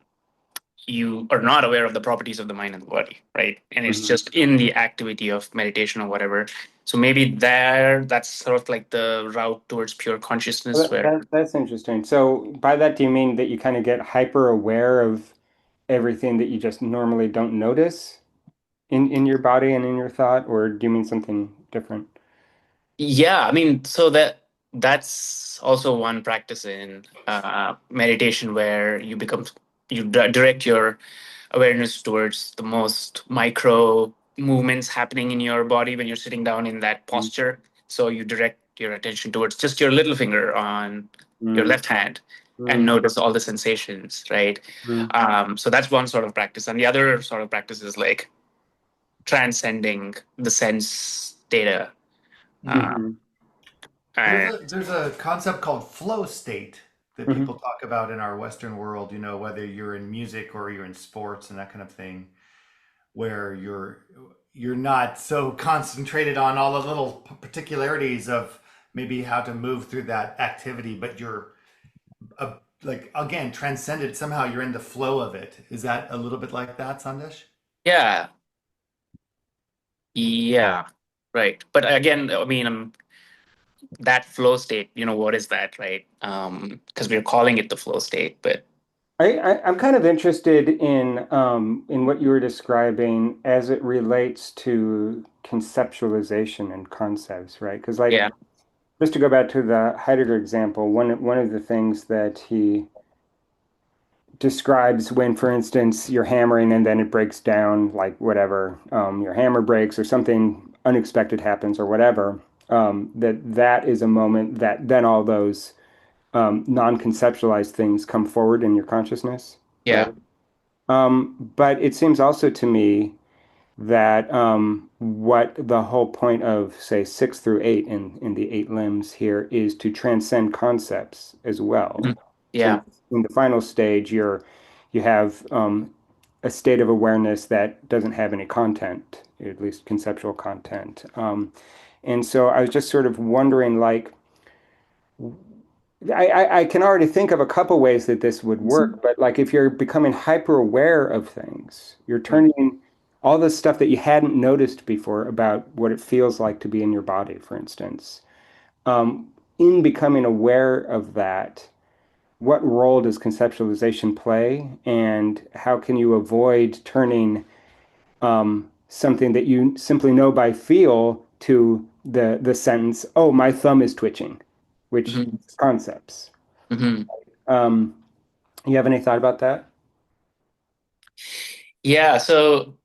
B: you are not aware of the properties of the mind and the body, right? And it's
A: Mhm.
B: just in the activity of meditation or whatever. So maybe that's sort of like the route towards pure consciousness
A: Well,
B: where,
A: that's interesting. So by that, do you mean that you kind of get hyper aware of everything that you just normally don't notice in your body and in your thought, or do you mean something different?
B: yeah, I mean, so that's also one practice in meditation where you direct your awareness towards the most micro movements happening in your body when you're sitting down in that posture. So you direct your attention towards just your little finger on your
A: Mm-hmm.
B: left hand and notice all the sensations, right? So that's one sort of practice. And the other sort of practice is like transcending the sense data. Uh,
C: Mhm.
A: Mm-hmm.
B: and
C: There's a concept called flow state that
A: Mm-hmm.
C: people talk about in our Western world, you know, whether you're in music or you're in sports and that kind of thing, where you're not so concentrated on all the little particularities of maybe how to move through that activity, but you're like again transcended somehow. You're in the flow of it. Is that a little bit like that, Sandesh?
B: yeah, yeah, right. But again, I mean, that flow state, what is that, right? Because we're calling it the flow state, but
A: I'm kind of interested in what you were describing as it relates to conceptualization and concepts, right? Because like
B: yeah,
A: just to go back to the Heidegger example, one of the things that he describes when, for instance, you're hammering and then it breaks down, like whatever, your hammer breaks or something unexpected happens or whatever, that is a moment that then all those non-conceptualized things come forward in your consciousness,
B: yeah,
A: right? But it seems also to me that what the whole point of, say, six through eight in the eight limbs here is to transcend concepts as well.
B: mhm,
A: So
B: yeah,
A: in the final stage, you have a state of awareness that doesn't have any content, at least conceptual content. And so I was just sort of wondering, like, I can already think of a couple ways that this would work, but like if you're becoming hyper aware of things, you're turning all the stuff that you hadn't noticed before about what it feels like to be in your body, for instance. Um, in becoming aware of that, what role does conceptualization play, and how can you avoid turning something that you simply know by feel to the sentence, "Oh, my thumb is twitching," which
B: mhm,
A: is concepts.
B: mhm.
A: Um, you have any thought about that?
B: Yeah. So,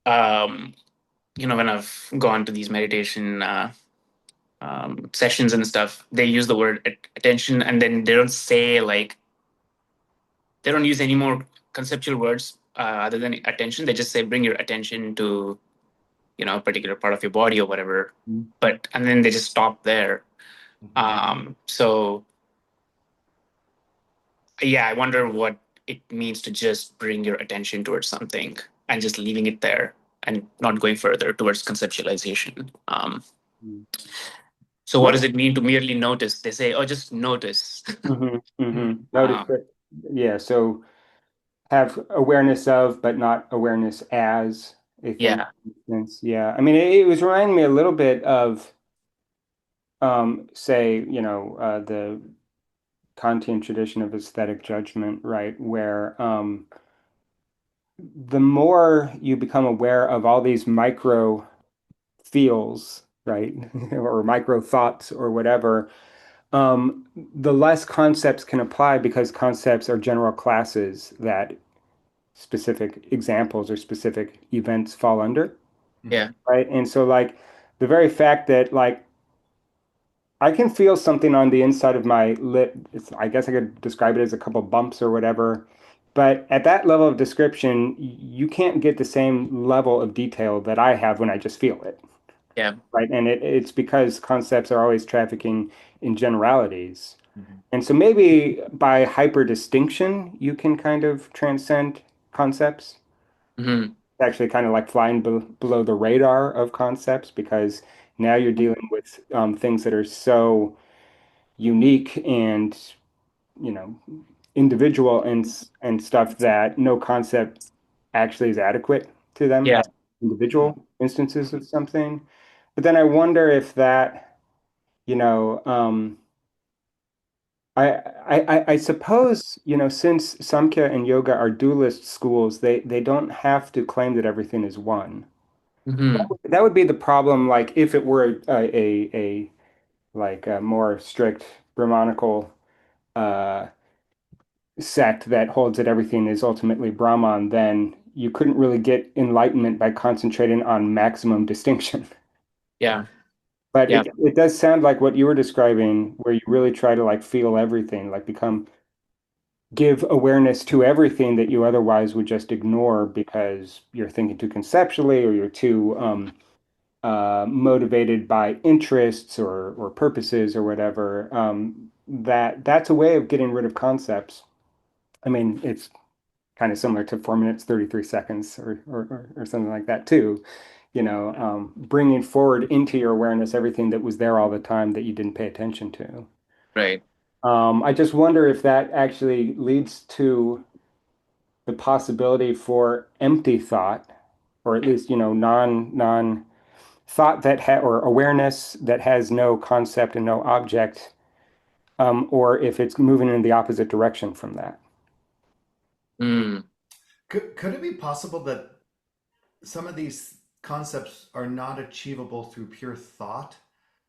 B: um, when I've gone to these meditation sessions and stuff, they use the word attention, and then they don't say like they don't use any more conceptual words other than attention. They just say bring your attention to a particular part of your body or whatever. But and then they just stop there.
C: Mhm.
B: So yeah, I wonder what it means to just bring your attention towards something and just leaving it there and not going further towards conceptualization. So what does
A: Well,
B: it mean to merely notice? They say, oh, just notice.
A: Notice
B: um,
A: that, yeah, so have awareness of, but not awareness as a thing.
B: yeah.
A: For instance. Yeah. I mean, it was reminding me a little bit of, say, the Kantian tradition of aesthetic judgment, right? Where the more you become aware of all these micro feels, right? Or micro thoughts or whatever, the less concepts can apply because concepts are general classes that specific examples or specific events fall under,
B: Yeah.
C: Mhm.
A: right? And so, like, the very fact that, like, I can feel something on the inside of my lip, I guess I could describe it as a couple bumps or whatever. But at that level of description, you can't get the same level of detail that I have when I just feel it,
B: Yeah.
A: right? And it's because concepts are always trafficking in generalities.
C: Mhm.
A: And so maybe by hyper distinction, you can kind of transcend concepts.
B: Hmm.
A: Actually kind of like flying below the radar of concepts because now you're dealing with things that are so unique and, you know, individual and stuff that no concept actually is adequate to them
B: Yeah.
A: as individual instances of something. But then I wonder if that, you know, I suppose, since Samkhya and yoga are dualist schools, they don't have to claim that everything is one.
B: Hmm.
A: That would be the problem, like if it were a like a more strict Brahmanical uh, sect that holds that everything is ultimately Brahman, then you couldn't really get enlightenment by concentrating on maximum distinction.
B: Yeah.
A: But
B: Yeah.
A: it does sound like what you were describing, where you really try to like feel everything, like give awareness to everything that you otherwise would just ignore because you're thinking too conceptually or you're too motivated by interests or purposes or whatever. That's a way of getting rid of concepts. I mean, it's kind of similar to 4 minutes, 33 seconds or something like that too. Bringing forward into your awareness everything that was there all the time that you didn't pay attention to.
B: Right.
A: I just wonder if that actually leads to the possibility for empty thought, or at least, non thought that or awareness that has no concept and no object, or if it's moving in the opposite direction from that.
B: Mm.
C: Could it be possible that some of these concepts are not achievable through pure thought,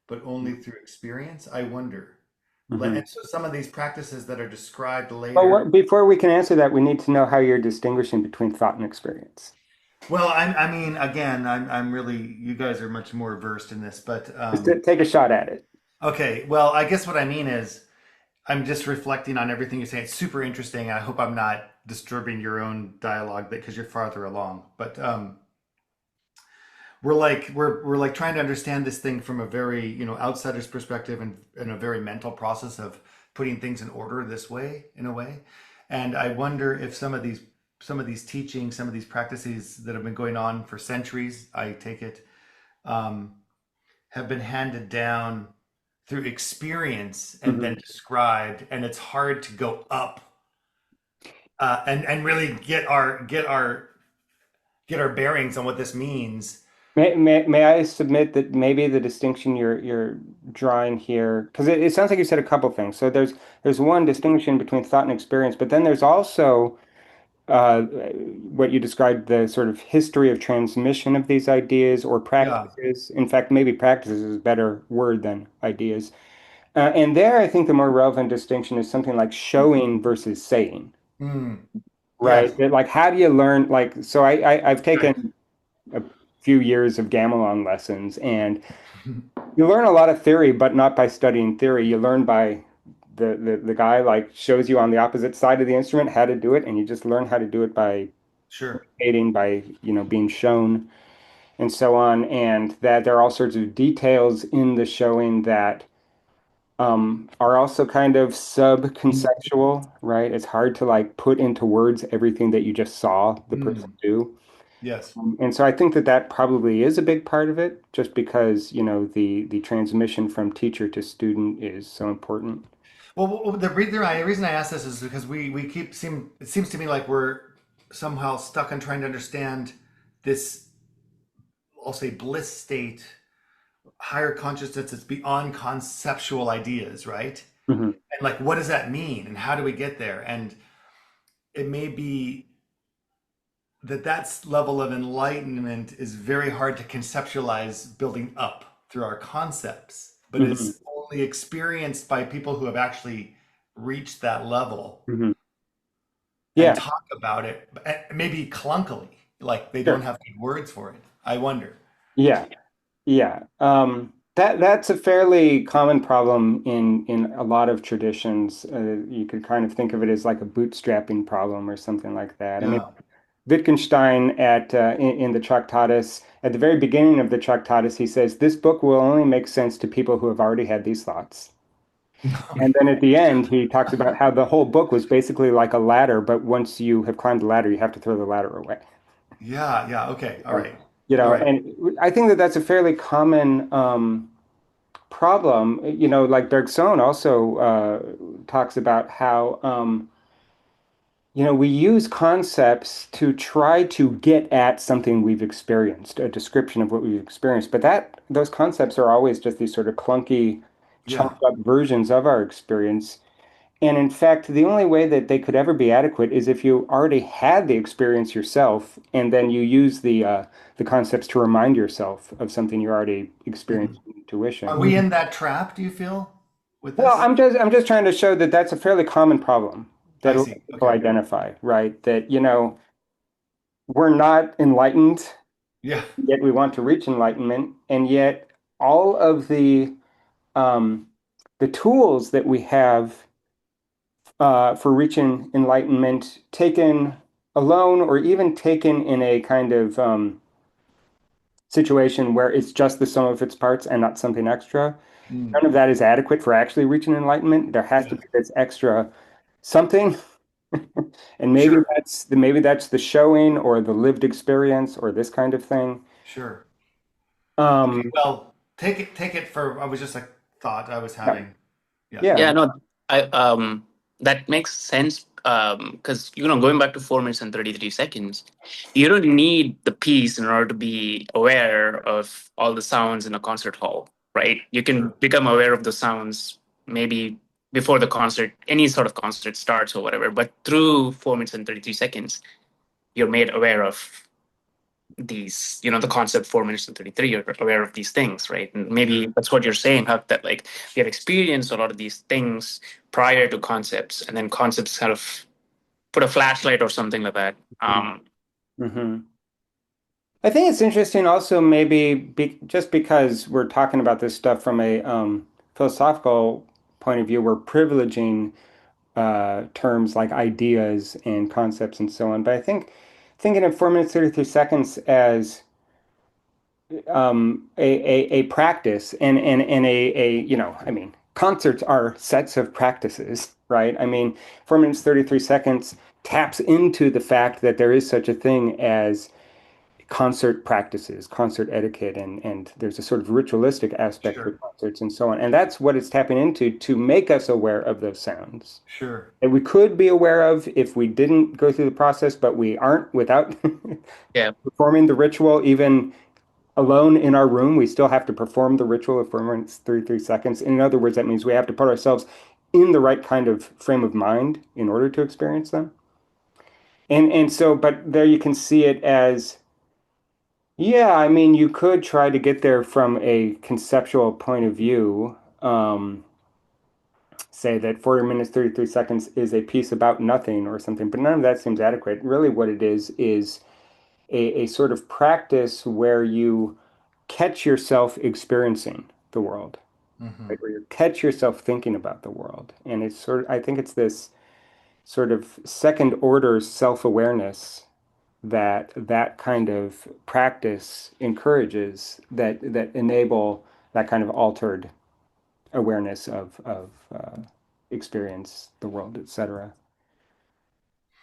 C: but only through experience? I wonder.
A: Mhm.
C: And so some of these practices that are described
A: Well,
C: later.
A: before we can answer that, we need to know how you're distinguishing between thought and experience.
C: Well, I mean, again, I'm really, you guys are much more versed in this, but
A: Just to take a shot at it.
C: okay. Well, I guess what I mean is I'm just reflecting on everything you're saying. It's super interesting. I hope I'm not disturbing your own dialogue because you're farther along. But we're like trying to understand this thing from a very outsider's perspective and a very mental process of putting things in order this way in a way. And I wonder if some of these teachings, some of these practices that have been going on for centuries, I take it, um, have been handed down through experience and then
A: Mhm.
C: described, and it's hard to go up and really get our bearings on what this means.
A: May I submit that maybe the distinction you're drawing here, because it sounds like you said a couple things. So there's one distinction between thought and experience, but then there's also what you described, the sort of history of transmission of these ideas or
C: Yeah.
A: practices. In fact, maybe practices is a better word than ideas. And there, I think the more relevant distinction is something like showing versus saying,
C: Mm.
A: right?
C: Yes.
A: Like, how do you learn? Like, so I've
C: Right.
A: taken a few years of gamelan lessons, and you learn a lot of theory, but not by studying theory. You learn by the guy like shows you on the opposite side of the instrument how to do it, and you just learn how to do it by
C: Sure.
A: imitating, by being shown, and so on. And that there are all sorts of details in the showing that are also kind of sub-conceptual, right? It's hard to like put into words everything that you just saw the person
C: Mm.
A: do.
C: Yes.
A: And so I think that that probably is a big part of it, just because, the transmission from teacher to student is so important.
C: Well, the reason I ask this is because we it seems to me like we're somehow stuck on trying to understand this, I'll say, bliss state, higher consciousness that's beyond conceptual ideas, right?
A: Mhm.
C: And like, what does that mean, and how do we get there? And it may be that level of enlightenment is very hard to conceptualize building up through our concepts, but
A: Mhm.
C: is only experienced by people who have actually reached that level
A: Mhm.
C: and
A: Yeah,
C: talk about it, maybe clunkily, like they don't
A: sure.
C: have good words for it. I wonder.
A: Yeah, yeah. That's a fairly common problem in a lot of traditions. You could kind of think of it as like a bootstrapping problem or something like that. I mean,
C: Yeah.
A: Wittgenstein in the Tractatus, at the very beginning of the Tractatus, he says, "This book will only make sense to people who have already had these thoughts." And then at the end, he talks about how the whole book was basically like a ladder, but once you have climbed the ladder, you have to throw the ladder away.
C: Yeah. Yeah. Okay. All
A: So,
C: right. All right.
A: and I think that that's a fairly common problem. Like Bergson also talks about how we use concepts to try to get at something we've experienced, a description of what we've experienced. But those concepts are always just these sort of clunky,
C: Yeah.
A: chopped up versions of our experience. And in fact, the only way that they could ever be adequate is if you already had the experience yourself, and then you use the concepts to remind yourself of something you already experienced
C: Mhm.
A: in
C: Are
A: intuition.
C: we in that trap, do you feel, with
A: Well,
C: this?
A: I'm just trying to show that that's a fairly common problem that
C: I
A: a lot
C: see.
A: of people
C: Okay.
A: identify, right? That, we're not enlightened,
C: Yeah.
A: yet we want to reach enlightenment, and yet all of um, the tools that we have for reaching enlightenment, taken alone or even taken in a kind of situation where it's just the sum of its parts and not something extra,
C: Mm.
A: none of that is adequate for actually reaching enlightenment. There has to
C: Yeah.
A: be this extra something. And
C: Sure.
A: maybe that's the showing or the lived experience or this kind of thing.
C: Sure. Okay.
A: Um,
C: Well, take it for, I was just a thought I was
A: yeah,
C: having. Yeah.
B: Yeah,
A: yeah,
B: no, I that makes sense because going back to 4 minutes and 33 seconds, you don't need the piece in order to be aware of all the sounds in a concert hall, right? You can
C: Sure.
B: become aware of the sounds maybe before the concert, any sort of concert starts or whatever, but through 4 minutes and 33 seconds, you're made aware of these, the concept 4 minutes and 33, you're aware of these things, right? And maybe
C: Sure.
B: that's what you're saying, Huck, that like we have experienced a lot of these things prior to concepts, and then concepts kind of put a flashlight or something like that.
A: hmm I think it's interesting also just because we're talking about this stuff from a philosophical point of view, we're privileging terms like ideas and concepts and so on. But I think thinking of 4 minutes, 33 seconds as a practice and I mean, concerts are sets of practices, right? I mean, 4 minutes, 33 seconds taps into the fact that there is such a thing as concert practices, concert etiquette, and there's a sort of ritualistic aspect to
C: Sure.
A: concerts and so on. And that's what it's tapping into to make us aware of those sounds
C: Sure.
A: that we could be aware of if we didn't go through the process, but we aren't without
B: Yeah,
A: performing the ritual, even alone in our room. We still have to perform the ritual of 4 minutes, 33 seconds. In other words, that means we have to put ourselves in the right kind of frame of mind in order to experience them. And so, but there you can see it as, yeah, I mean, you could try to get there from a conceptual point of view. Say that 40 minutes, 33 seconds is a piece about nothing or something, but none of that seems adequate. Really, what it is a sort of practice where you catch yourself experiencing the world,
C: Hmm.
A: right? Where you catch yourself thinking about the world. And I think it's this sort of second order self-awareness that kind of practice encourages that enable that kind of altered awareness of experience, the world, etc.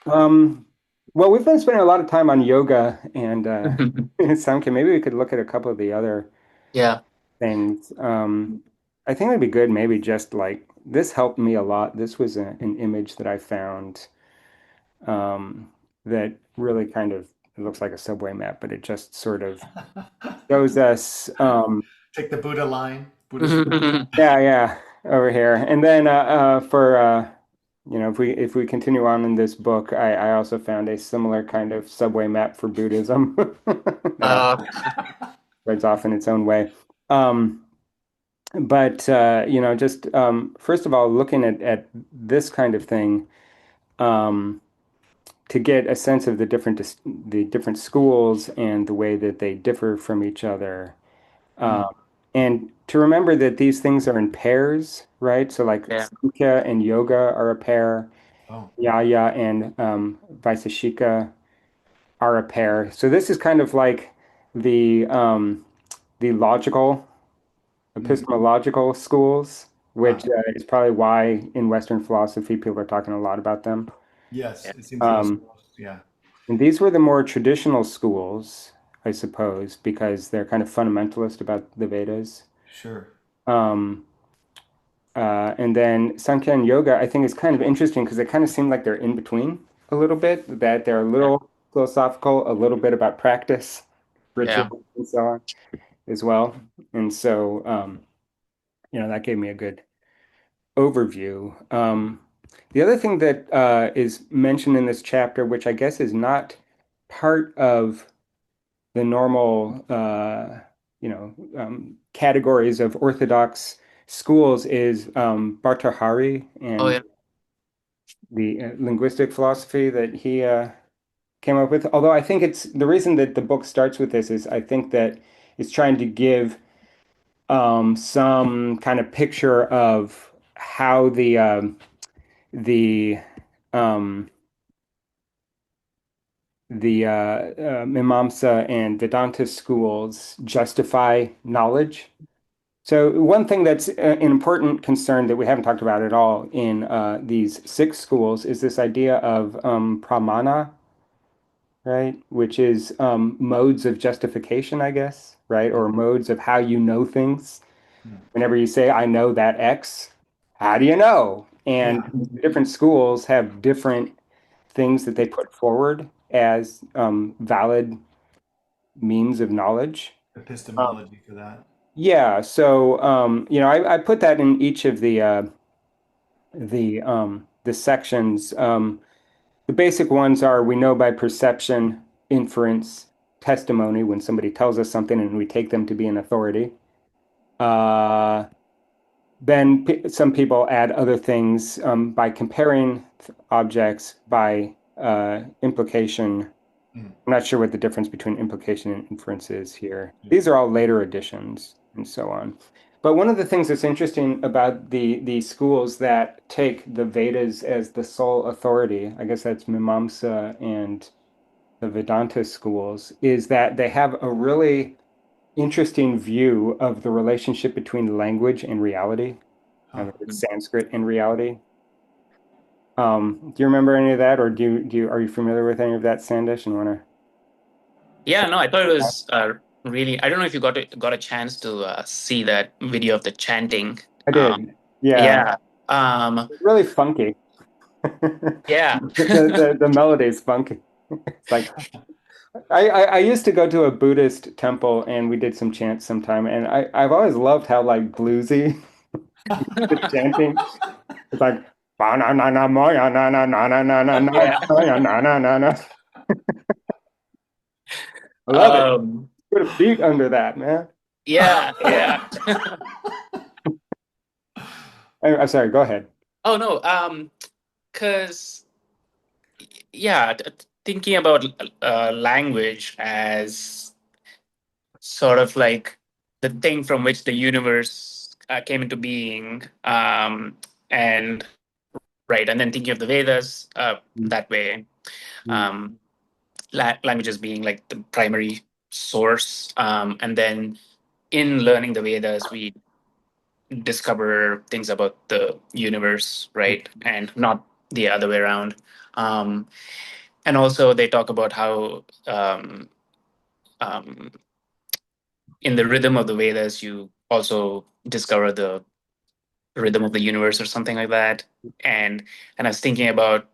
A: Um, well, we've been spending a lot of time on yoga and Samkhya. Maybe we could look at a couple of the other
B: yeah.
A: things. I think it'd be good, maybe just like this helped me a lot. This was an image that I found that really kind of it looks like a subway map, but it just sort of shows us.
C: Take the Buddha line, Buddha school.
A: Yeah, yeah, over here. And then for if we continue on in this book, I also found a similar kind of subway map for Buddhism that also
B: uh,
A: spreads off in its own way. Um, but just first of all, looking at this kind of thing um, to get a sense of the different schools and the way that they differ from each other. Um,
C: Mm.
A: and to remember that these things are in pairs, right? So like
B: yeah,
A: Samkhya and yoga are a pair,
C: Oh.
A: Yaya and Vaiseshika are a pair. So this is kind of like the logical,
C: Mm.
A: epistemological schools, which
C: Ah.
A: is probably why in Western philosophy people are talking a lot about them.
C: Yes,
B: yeah.
C: it seems most.
A: Um,
C: Yeah.
A: and these were the more traditional schools, I suppose, because they're kind of fundamentalist about the Vedas.
C: Sure.
A: Um, and then Sankhya and Yoga, I think is kind of interesting because they kind of seem like they're in between. a little bit, that they're a
B: Yeah.
A: little philosophical, a little bit about practice,
B: Yeah.
A: ritual, and so on as well. And so, that gave me a good overview. The other thing that is mentioned in this chapter, which I guess is not part of the normal, categories of Orthodox schools, is Bartahari
B: Oh
A: and
B: yeah.
A: the linguistic philosophy that he came up with. Although I think it's the reason that the book starts with this is I think that it's trying to give some kind of picture of how the um, Mimamsa and Vedanta schools justify knowledge. So one thing that's an important concern that we haven't talked about at all in these six schools is this idea of pramana, right? Which is modes of justification, I guess, right? Or modes of how you know things.
C: Hmm.
A: Whenever you say, I know that X, how do you know? And
C: Yeah,
A: different schools have different things that they put forward as valid means of knowledge. Um,
C: epistemology for that.
A: yeah, so I put that in each of the sections. The basic ones are we know by perception, inference, testimony when somebody tells us something and we take them to be an authority. Uh, Then some people add other things by comparing objects by implication.
C: Hmm.
A: I'm not sure what the difference between implication and inference is here. These are all later additions and so on. But one of the things that's interesting about the schools that take the Vedas as the sole authority, I guess that's Mimamsa and the Vedanta schools, is that they have a really interesting view of the relationship between language and reality. In
C: Huh.
A: other words, Sanskrit and reality. Do you remember any of that, or are you familiar with any of that, Sandesh, and want to?
B: Yeah, no, I thought it was really. I don't know if you got a chance to see that video of the chanting.
A: I did. Yeah,
B: Yeah, um,
A: really funky.
B: yeah,
A: The melody is funky. It's like I used to go to a Buddhist temple and we did some chants sometime, and I've always loved how like bluesy the chanting. It's like ba na na na mo ya na na na na na na na
B: yeah,
A: ya na na na na. I love it.
B: um,
A: Put a beat under that, man.
B: yeah, yeah.
A: I'm sorry. Go ahead.
B: Oh no, because yeah, thinking about language as sort of like the thing from which the universe came into being, and right, and then thinking of the Vedas that way,
A: Mm,
B: um, languages being like the primary source, and then in learning the Vedas, we discover things about the universe,
A: mm,
B: right, and not the other way around. Um, and also, they talk about how um, in the rhythm of the Vedas, you also discover the rhythm of the universe or something like that. And I was thinking about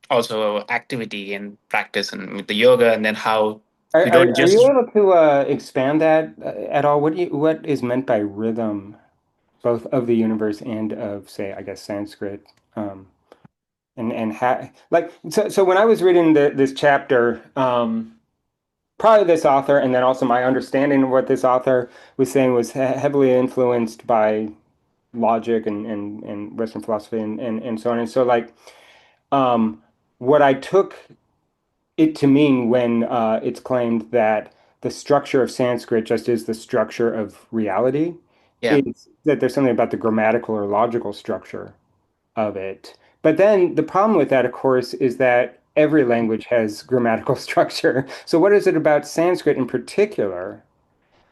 B: also activity and practice and with the yoga, and then how
A: Are,
B: we
A: are,
B: don't
A: are you
B: just
A: able to expand that at all? What is meant by rhythm, both of the universe and of, say, I guess Sanskrit, um, and like so when I was reading this chapter, probably this author, and then also my understanding of what this author was saying was heavily influenced by logic and Western philosophy and so on. And so like um, what I took it to mean when it's claimed that the structure of Sanskrit just is the structure of reality,
B: yeah,
A: is that there's something about the grammatical or logical structure of it. But then the problem with that, of course, is that every language has grammatical structure. So what is it about Sanskrit in particular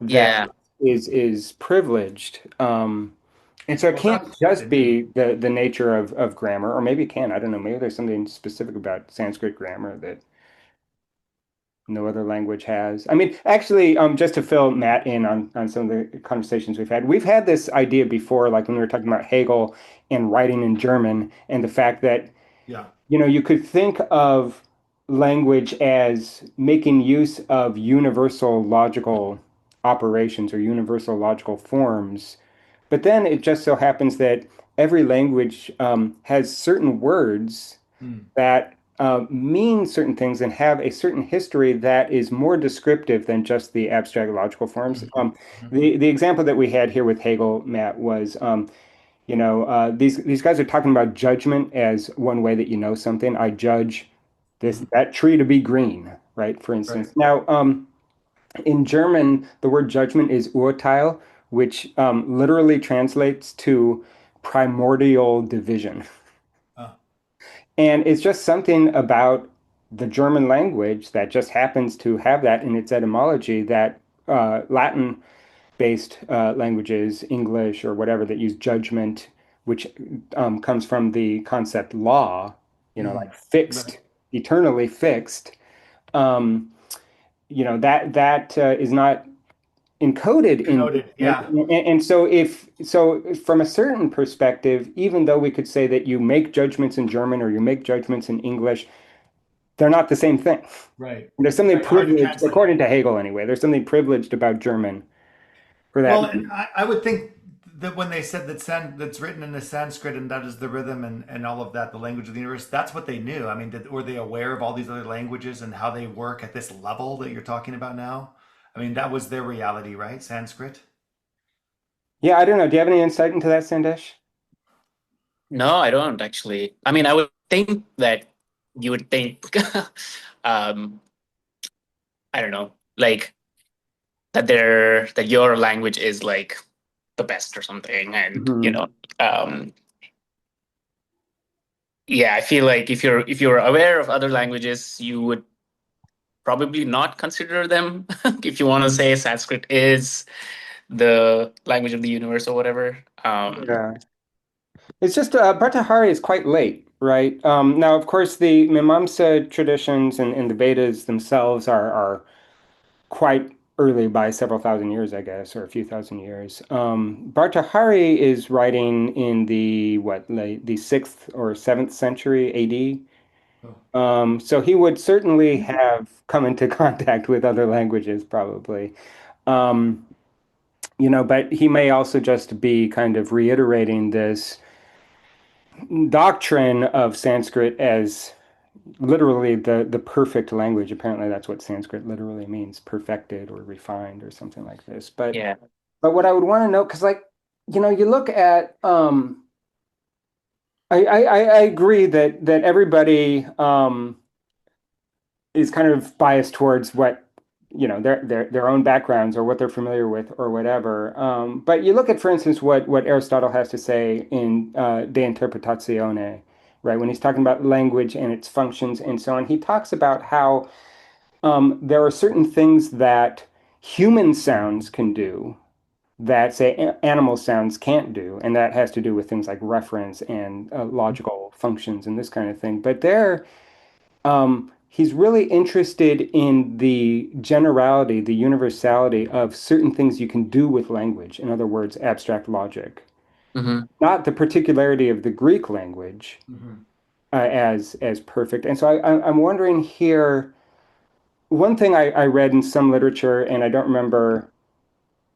A: that
B: yeah,
A: is privileged? And so it
C: Well,
A: can't
C: that's what they
A: just
C: mean.
A: be the nature of grammar, or maybe it can. I don't know. Maybe there's something specific about Sanskrit grammar that no other language has. I mean, actually, just to fill Matt in on some of the conversations we've had this idea before, like when we were talking about Hegel and writing in German, and the fact that
C: Yeah.
A: you could think of language as making use of universal logical operations or universal logical forms. But then it just so happens that every language has certain words
C: Mm,
A: that mean certain things and have a certain history that is more descriptive than just the abstract logical forms.
C: mhm, mhm.
A: The example that we had here with Hegel, Matt, was these guys are talking about judgment as one way that you know something. I judge this
C: Mhm.
A: that tree to be green, right? For
C: Right.
A: instance. Now, in German, the word judgment is Urteil, which literally translates to primordial division.
C: Oh,
A: And it's just something about the German language that just happens to have that in its etymology that Latin-based languages, English or whatever, that use judgment, which comes from the concept law,
C: mhm.
A: like
C: Right.
A: fixed, eternally fixed. Um, that is not encoded in
C: Denoted.
A: judgment.
C: Yeah.
A: And so from a certain perspective, even though we could say that you make judgments in German or you make judgments in English, they're not the same thing.
C: Right.
A: There's something
C: Right. Hard to
A: privileged,
C: translate.
A: according to Hegel anyway, there's something privileged about German for that
C: Well, and
A: reason.
C: I would think that when they said that that's written in the Sanskrit and that is the rhythm and all of that, the language of the universe, that's what they knew. I mean, were they aware of all these other languages and how they work at this level that you're talking about now? I mean, that was their reality, right? Sanskrit.
A: Yeah, I don't know. Do you have any insight into that, Sandesh?
B: No, I don't actually. I mean, I would think that you would think, um, I don't know, like that your language is like the best or something, and
A: Hmm.
B: um, yeah, I feel like if you're aware of other languages, you would probably not consider them if you want to say Sanskrit is the language of the universe or whatever.
A: Yeah. It's just Bhartahari is quite late, right? Now, of course, the Mimamsa traditions and the Vedas themselves are quite early by several thousand years, I guess, or a few thousand years. Bhartahari is writing in the 6th or 7th century AD.
C: Oh.
A: So he would certainly have come into contact with other languages, probably. Um, but he may also just be kind of reiterating this doctrine of Sanskrit as literally the perfect language. Apparently, that's what Sanskrit literally means, perfected or refined or something like this. But
B: Yeah.
A: but what I would want to know, because you look at I agree that everybody is kind of biased towards what their own backgrounds or what they're familiar with or whatever. But you look at, for instance, what Aristotle has to say in De Interpretatione, right? When he's talking about language and its functions and so on, he talks about how there are certain things that human sounds can do that, say, animal sounds can't do, and that has to do with things like reference and logical functions and this kind of thing. But he's really interested in the generality, the universality of certain things you can do with language. In other words, abstract logic,
B: Hmm.
A: not the particularity of the Greek language
C: Hmm.
A: as perfect. And so I'm wondering here, one thing I read in some literature, and I don't remember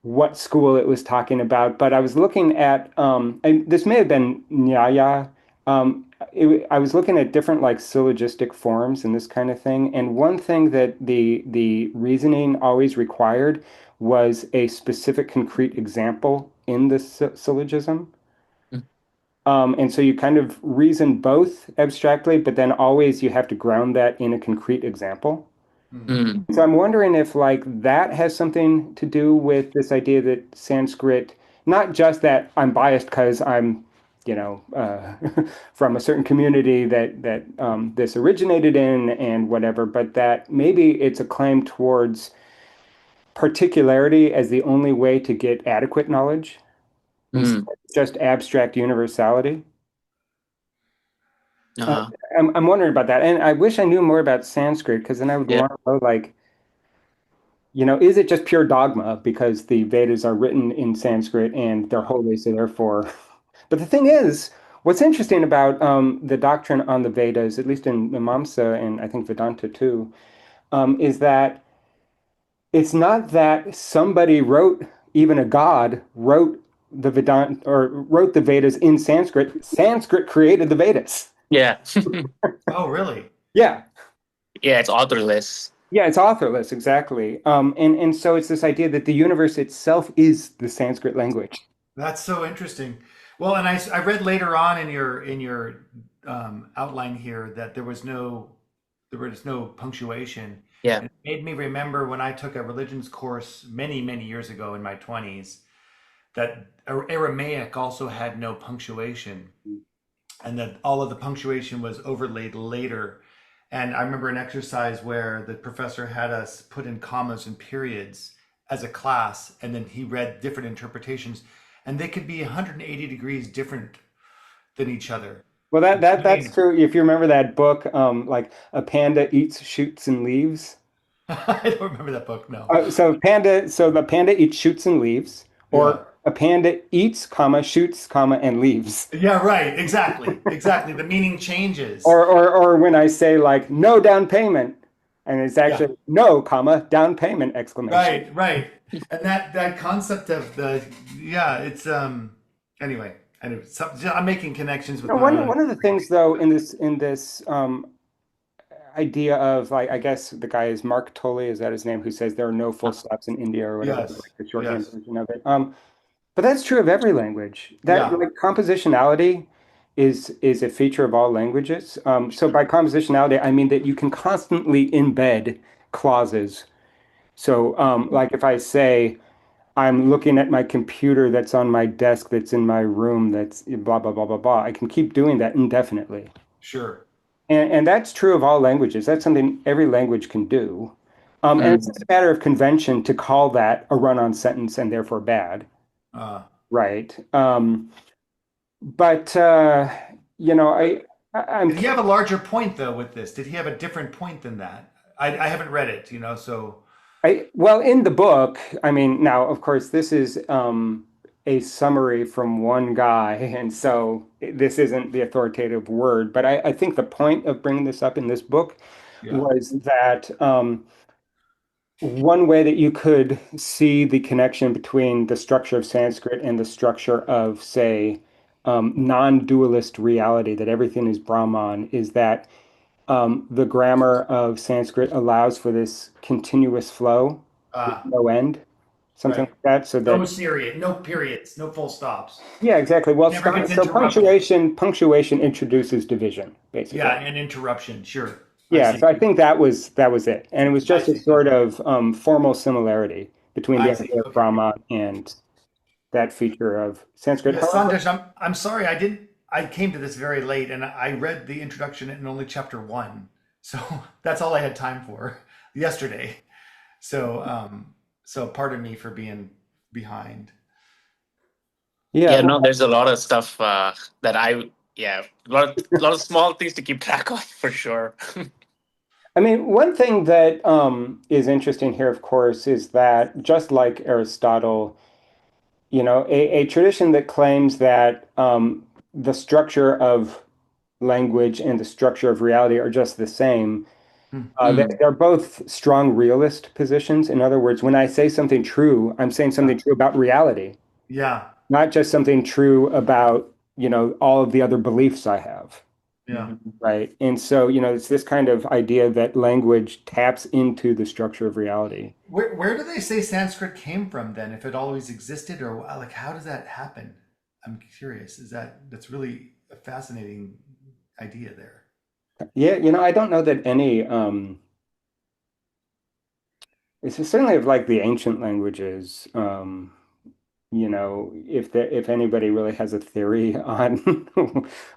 A: what school it was talking about, but I was looking at, and this may have been Nyaya. I was looking at different like syllogistic forms and this kind of thing. And one thing that the reasoning always required was a specific concrete example in the syllogism. And so you kind of reason both abstractly, but then always you have to ground that in a concrete example.
C: Hmm.
B: Mm.
A: So I'm wondering if like that has something to do with this idea that Sanskrit, not just that I'm biased because I'm, from a certain community that this originated in and whatever, but that maybe it's a claim towards particularity as the only way to get adequate knowledge instead
B: Mm.
A: of just abstract universality. Uh,
B: Uh-huh.
A: I'm wondering about that, and I wish I knew more about Sanskrit because then I would
B: Yeah.
A: want to know like. Is it just pure dogma because the Vedas are written in Sanskrit and they're holy, so therefore. But the thing is, What's interesting about the doctrine on the Vedas, at least in Mimamsa and I think Vedanta too, is that it's not that somebody wrote, even a god wrote the Vedanta or wrote the Vedas in Sanskrit. Sanskrit created the Vedas.
B: Yeah.
C: Oh, really?
A: Yeah.
B: Yeah, it's authorless.
A: Yeah, it's authorless, exactly. And so it's this idea that the universe itself is the Sanskrit language.
C: That's so interesting. Well, and I read later on in your outline here that there was no punctuation,
B: Yeah.
C: and it made me remember when I took a religions course many years ago in my 20s that Aramaic also had no punctuation, and that all of the punctuation was overlaid later. And I remember an exercise where the professor had us put in commas and periods as a class, and then he read different interpretations, and they could be 180 degrees different than each other.
A: Well,
C: Which
A: that's
C: made
A: true. If you remember that book, like a panda eats shoots and leaves.
C: I don't remember that book. No.
A: So the panda eats shoots and leaves,
C: Yeah.
A: or a panda eats, comma, shoots, comma, and leaves.
C: Yeah. Right. Exactly. The meaning changes.
A: Or when I say like no down payment, and it's
C: Yeah.
A: actually no, comma, down payment exclamation.
C: Right. And that concept of the yeah, it's anyway. Anyway, so, I'm making connections with
A: You know,
C: my
A: one
C: own
A: one of the things though in this idea of like I guess the guy is Mark Tolley, is that his name, who says there are no full stops in India or whatever,
C: yes,
A: like the shorthand
C: yes,
A: version of it. But that's true of every language. That
C: yeah,
A: like compositionality is a feature of all languages. So by compositionality, I mean that you can constantly embed clauses. So like if I say I'm looking at my computer that's on my desk that's in my room that's blah blah blah blah blah, I can keep doing that indefinitely.
C: sure.
A: And that's true of all languages. That's something every language can do. And it's
B: Mm.
A: just a matter of convention to call that a run-on sentence and therefore bad,
C: Uh,
A: right? But you know, I'm
C: did he have a larger point though with this? Did he have a different point than that? I haven't read it, so
A: well in the book. I mean, now of course this is a summary from one guy, and so this isn't the authoritative word. But I think the point of bringing this up in this book
C: yeah.
A: was that one way that you could see the connection between the structure of Sanskrit and the structure of, say, non-dualist reality, that everything is Brahman, is that the grammar of Sanskrit allows for this continuous flow with
C: Ah,
A: no end, something
C: right.
A: like that. So
C: No
A: that,
C: serious, no periods, no full stops.
A: yeah, exactly. Well,
C: Never gets
A: so
C: interrupted.
A: punctuation introduces division,
C: Yeah,
A: basically.
C: and interruption. Sure. I
A: Yeah,
C: see.
A: so I think that was it, and it was
C: I
A: just a
C: see.
A: sort of formal similarity between the
C: I see.
A: idea of
C: Okay.
A: Brahman and that feature of Sanskrit.
C: Yeah,
A: However,
C: Sandesh, I'm sorry. I came to this very late, and I read the introduction in only chapter one, so that's all I had time for yesterday. So so pardon me for being behind.
A: yeah,
B: Yeah,
A: well,
B: no, there's a lot of stuff that yeah, a lot of small things to keep track of for sure.
A: I mean, one thing that is interesting here, of course, is that just like Aristotle, a tradition that claims that the structure of language and the structure of reality are just the same.
C: Hmm.
B: Mm.
A: They're both strong realist positions. In other words, when I say something true, I'm saying
C: Yeah.
A: something true about reality,
C: Yeah.
A: not just something true about, all of the other beliefs I have,
C: Yeah.
A: right? And so, it's this kind of idea that language taps into the structure of reality.
C: Where do they say Sanskrit came from then? If it always existed, or like how does that happen? I'm curious. That's really a fascinating idea there.
A: Yeah, I don't know that any it's certainly of like the ancient languages, if anybody really has a theory on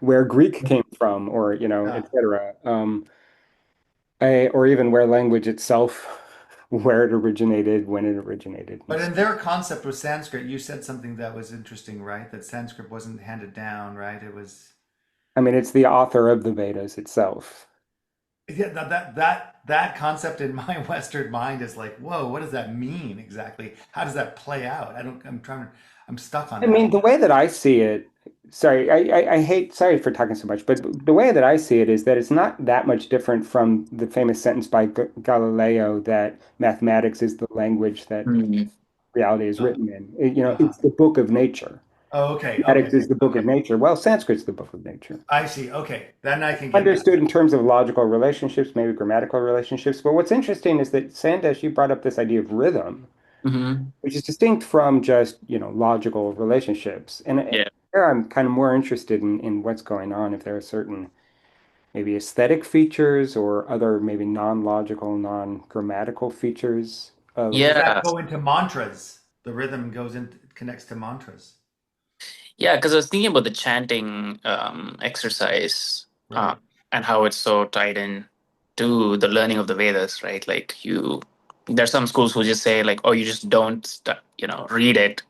A: where Greek came from or,
C: Yeah.
A: et cetera. Or even where language itself, where it originated, when it originated.
C: But in their concept with Sanskrit, you said something that was interesting, right? That Sanskrit wasn't handed down, right? It was
A: I mean, it's the author of the Vedas itself.
C: yeah, that concept in my Western mind is like, whoa, what does that mean exactly? How does that play out? I'm stuck on
A: I
C: that.
A: mean, the way that I see it, sorry, I hate, sorry for talking so much, but the way that I see it is that it's not that much different from the famous sentence by Galileo that mathematics is the language that
B: Mm.
A: reality is
C: Uh,
A: written in.
C: uh-huh.
A: It's the book of nature.
C: Oh, okay, okay,
A: Mathematics is the book
C: okay.
A: of nature. Well, Sanskrit's the book of nature.
C: I see. Okay, then I can get that.
A: Understood in terms of logical relationships, maybe grammatical relationships. But what's interesting is that Sandesh, you brought up this idea of rhythm,
B: Hmm.
A: which is distinct from just, logical relationships. And
B: Yeah.
A: there I'm kind of more interested in what's going on, if there are certain maybe aesthetic features or other maybe non-logical, non-grammatical features of.
C: Does that
B: Yeah.
C: go into mantras? The rhythm goes in, connects to mantras.
B: Yeah, because I was thinking about the chanting exercise, uh,
C: Right.
B: and how it's so tied in to the learning of the Vedas, right? There's some schools who just say like, oh, you just don't, read it,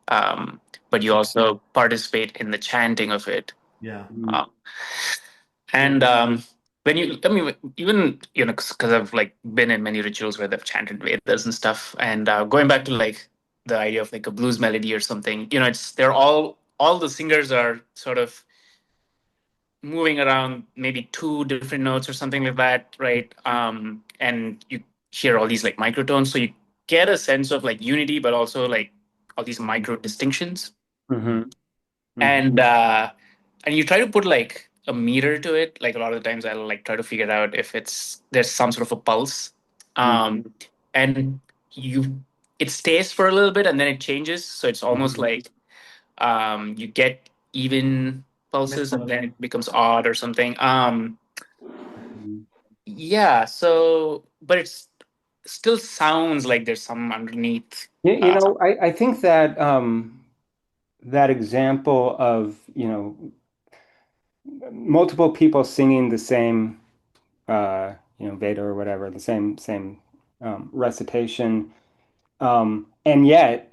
B: um, but you also participate in the chanting of it.
C: Yeah.
B: Uh, and when I mean, even because I've like been in many rituals where they've chanted Vedas and stuff, and going back to like the idea of like a blues melody or something, it's they're all the singers are sort of moving around maybe two different notes or something like that, right? And you hear all these like microtones, so you get a sense of like unity, but also like all these micro distinctions,
A: Mhm, mhm,
B: and you try to put like a meter to it. Like a lot of the times I'll like try to figure out if there's some sort of a pulse,
A: mhm,
B: and you it stays for a little bit and then it changes, so it's almost
A: mhm,
B: like you get even pulses and then it becomes odd or something.
A: mhm.
B: Yeah, so but it's still sounds like there's some underneath.
A: I think that that example of, multiple people singing the same, Veda or whatever, the same recitation, and yet,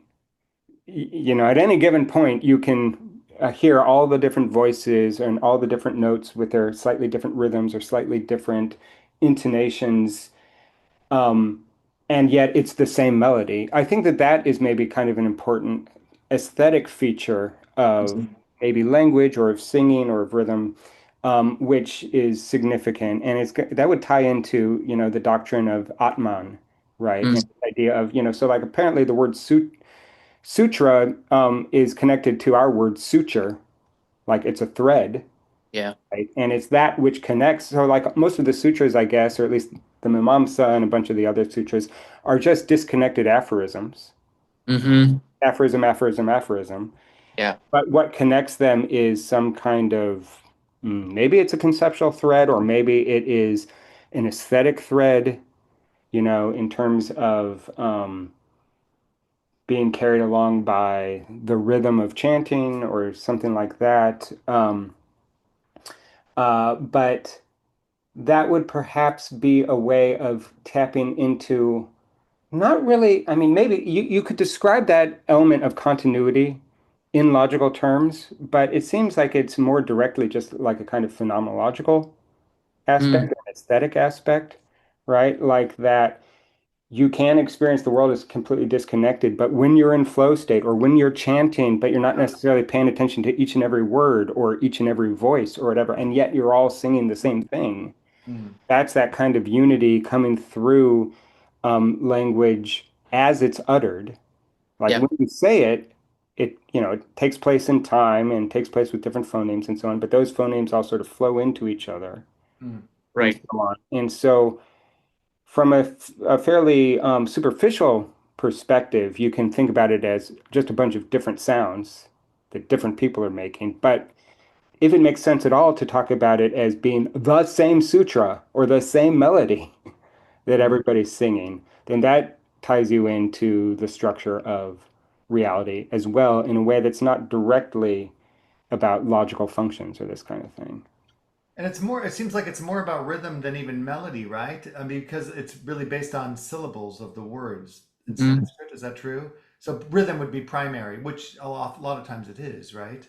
A: at any given point, you can hear all the different voices and all the different notes with their slightly different rhythms or slightly different intonations, um, and yet it's the same melody. I think that that is maybe kind of an important aesthetic feature of maybe language or of singing or of rhythm, which is significant. And that would tie into, the doctrine of Atman, right? And
B: Mm,
A: the idea of, so like apparently the word sutra is connected to our word suture, like it's a thread.
B: yeah.
A: Right? And it's that which connects. So, like most of the sutras, I guess, or at least the Mimamsa and a bunch of the other sutras, are just disconnected aphorisms.
B: Mm-hmm.
A: Aphorism, aphorism, aphorism.
B: Yeah.
A: But what connects them is some kind of maybe it's a conceptual thread, or maybe it is an aesthetic thread, in terms of being carried along by the rhythm of chanting or something like that. But that would perhaps be a way of tapping into not really, I mean, maybe you could describe that element of continuity in logical terms, but it seems like it's more directly just like a kind of phenomenological aspect,
B: Mm,
A: an aesthetic aspect, right? Like that you can experience the world as completely disconnected, but when you're in flow state or when you're chanting, but you're not necessarily paying attention to each and every word or each and every voice or whatever, and yet you're all singing the same thing.
C: Mm.
A: That's that kind of unity coming through language as it's uttered. Like
B: yeah.
A: when you say it, it takes place in time and takes place with different phonemes and so on, but those phonemes all sort of flow into each other
C: Mm.
A: and
B: Right.
A: so on. And so from a fairly superficial perspective, you can think about it as just a bunch of different sounds that different people are making. But if it makes sense at all to talk about it as being the same sutra or the same melody that
C: Mm.
A: everybody's singing, then that ties you into the structure of reality as well in a way that's not directly about logical functions or this kind of thing.
C: And it's more, it seems like it's more about rhythm than even melody, right? I mean, because it's really based on syllables of the words in
B: Mm.
C: Sanskrit. Is that true? So rhythm would be primary, which a lot of times it is, right?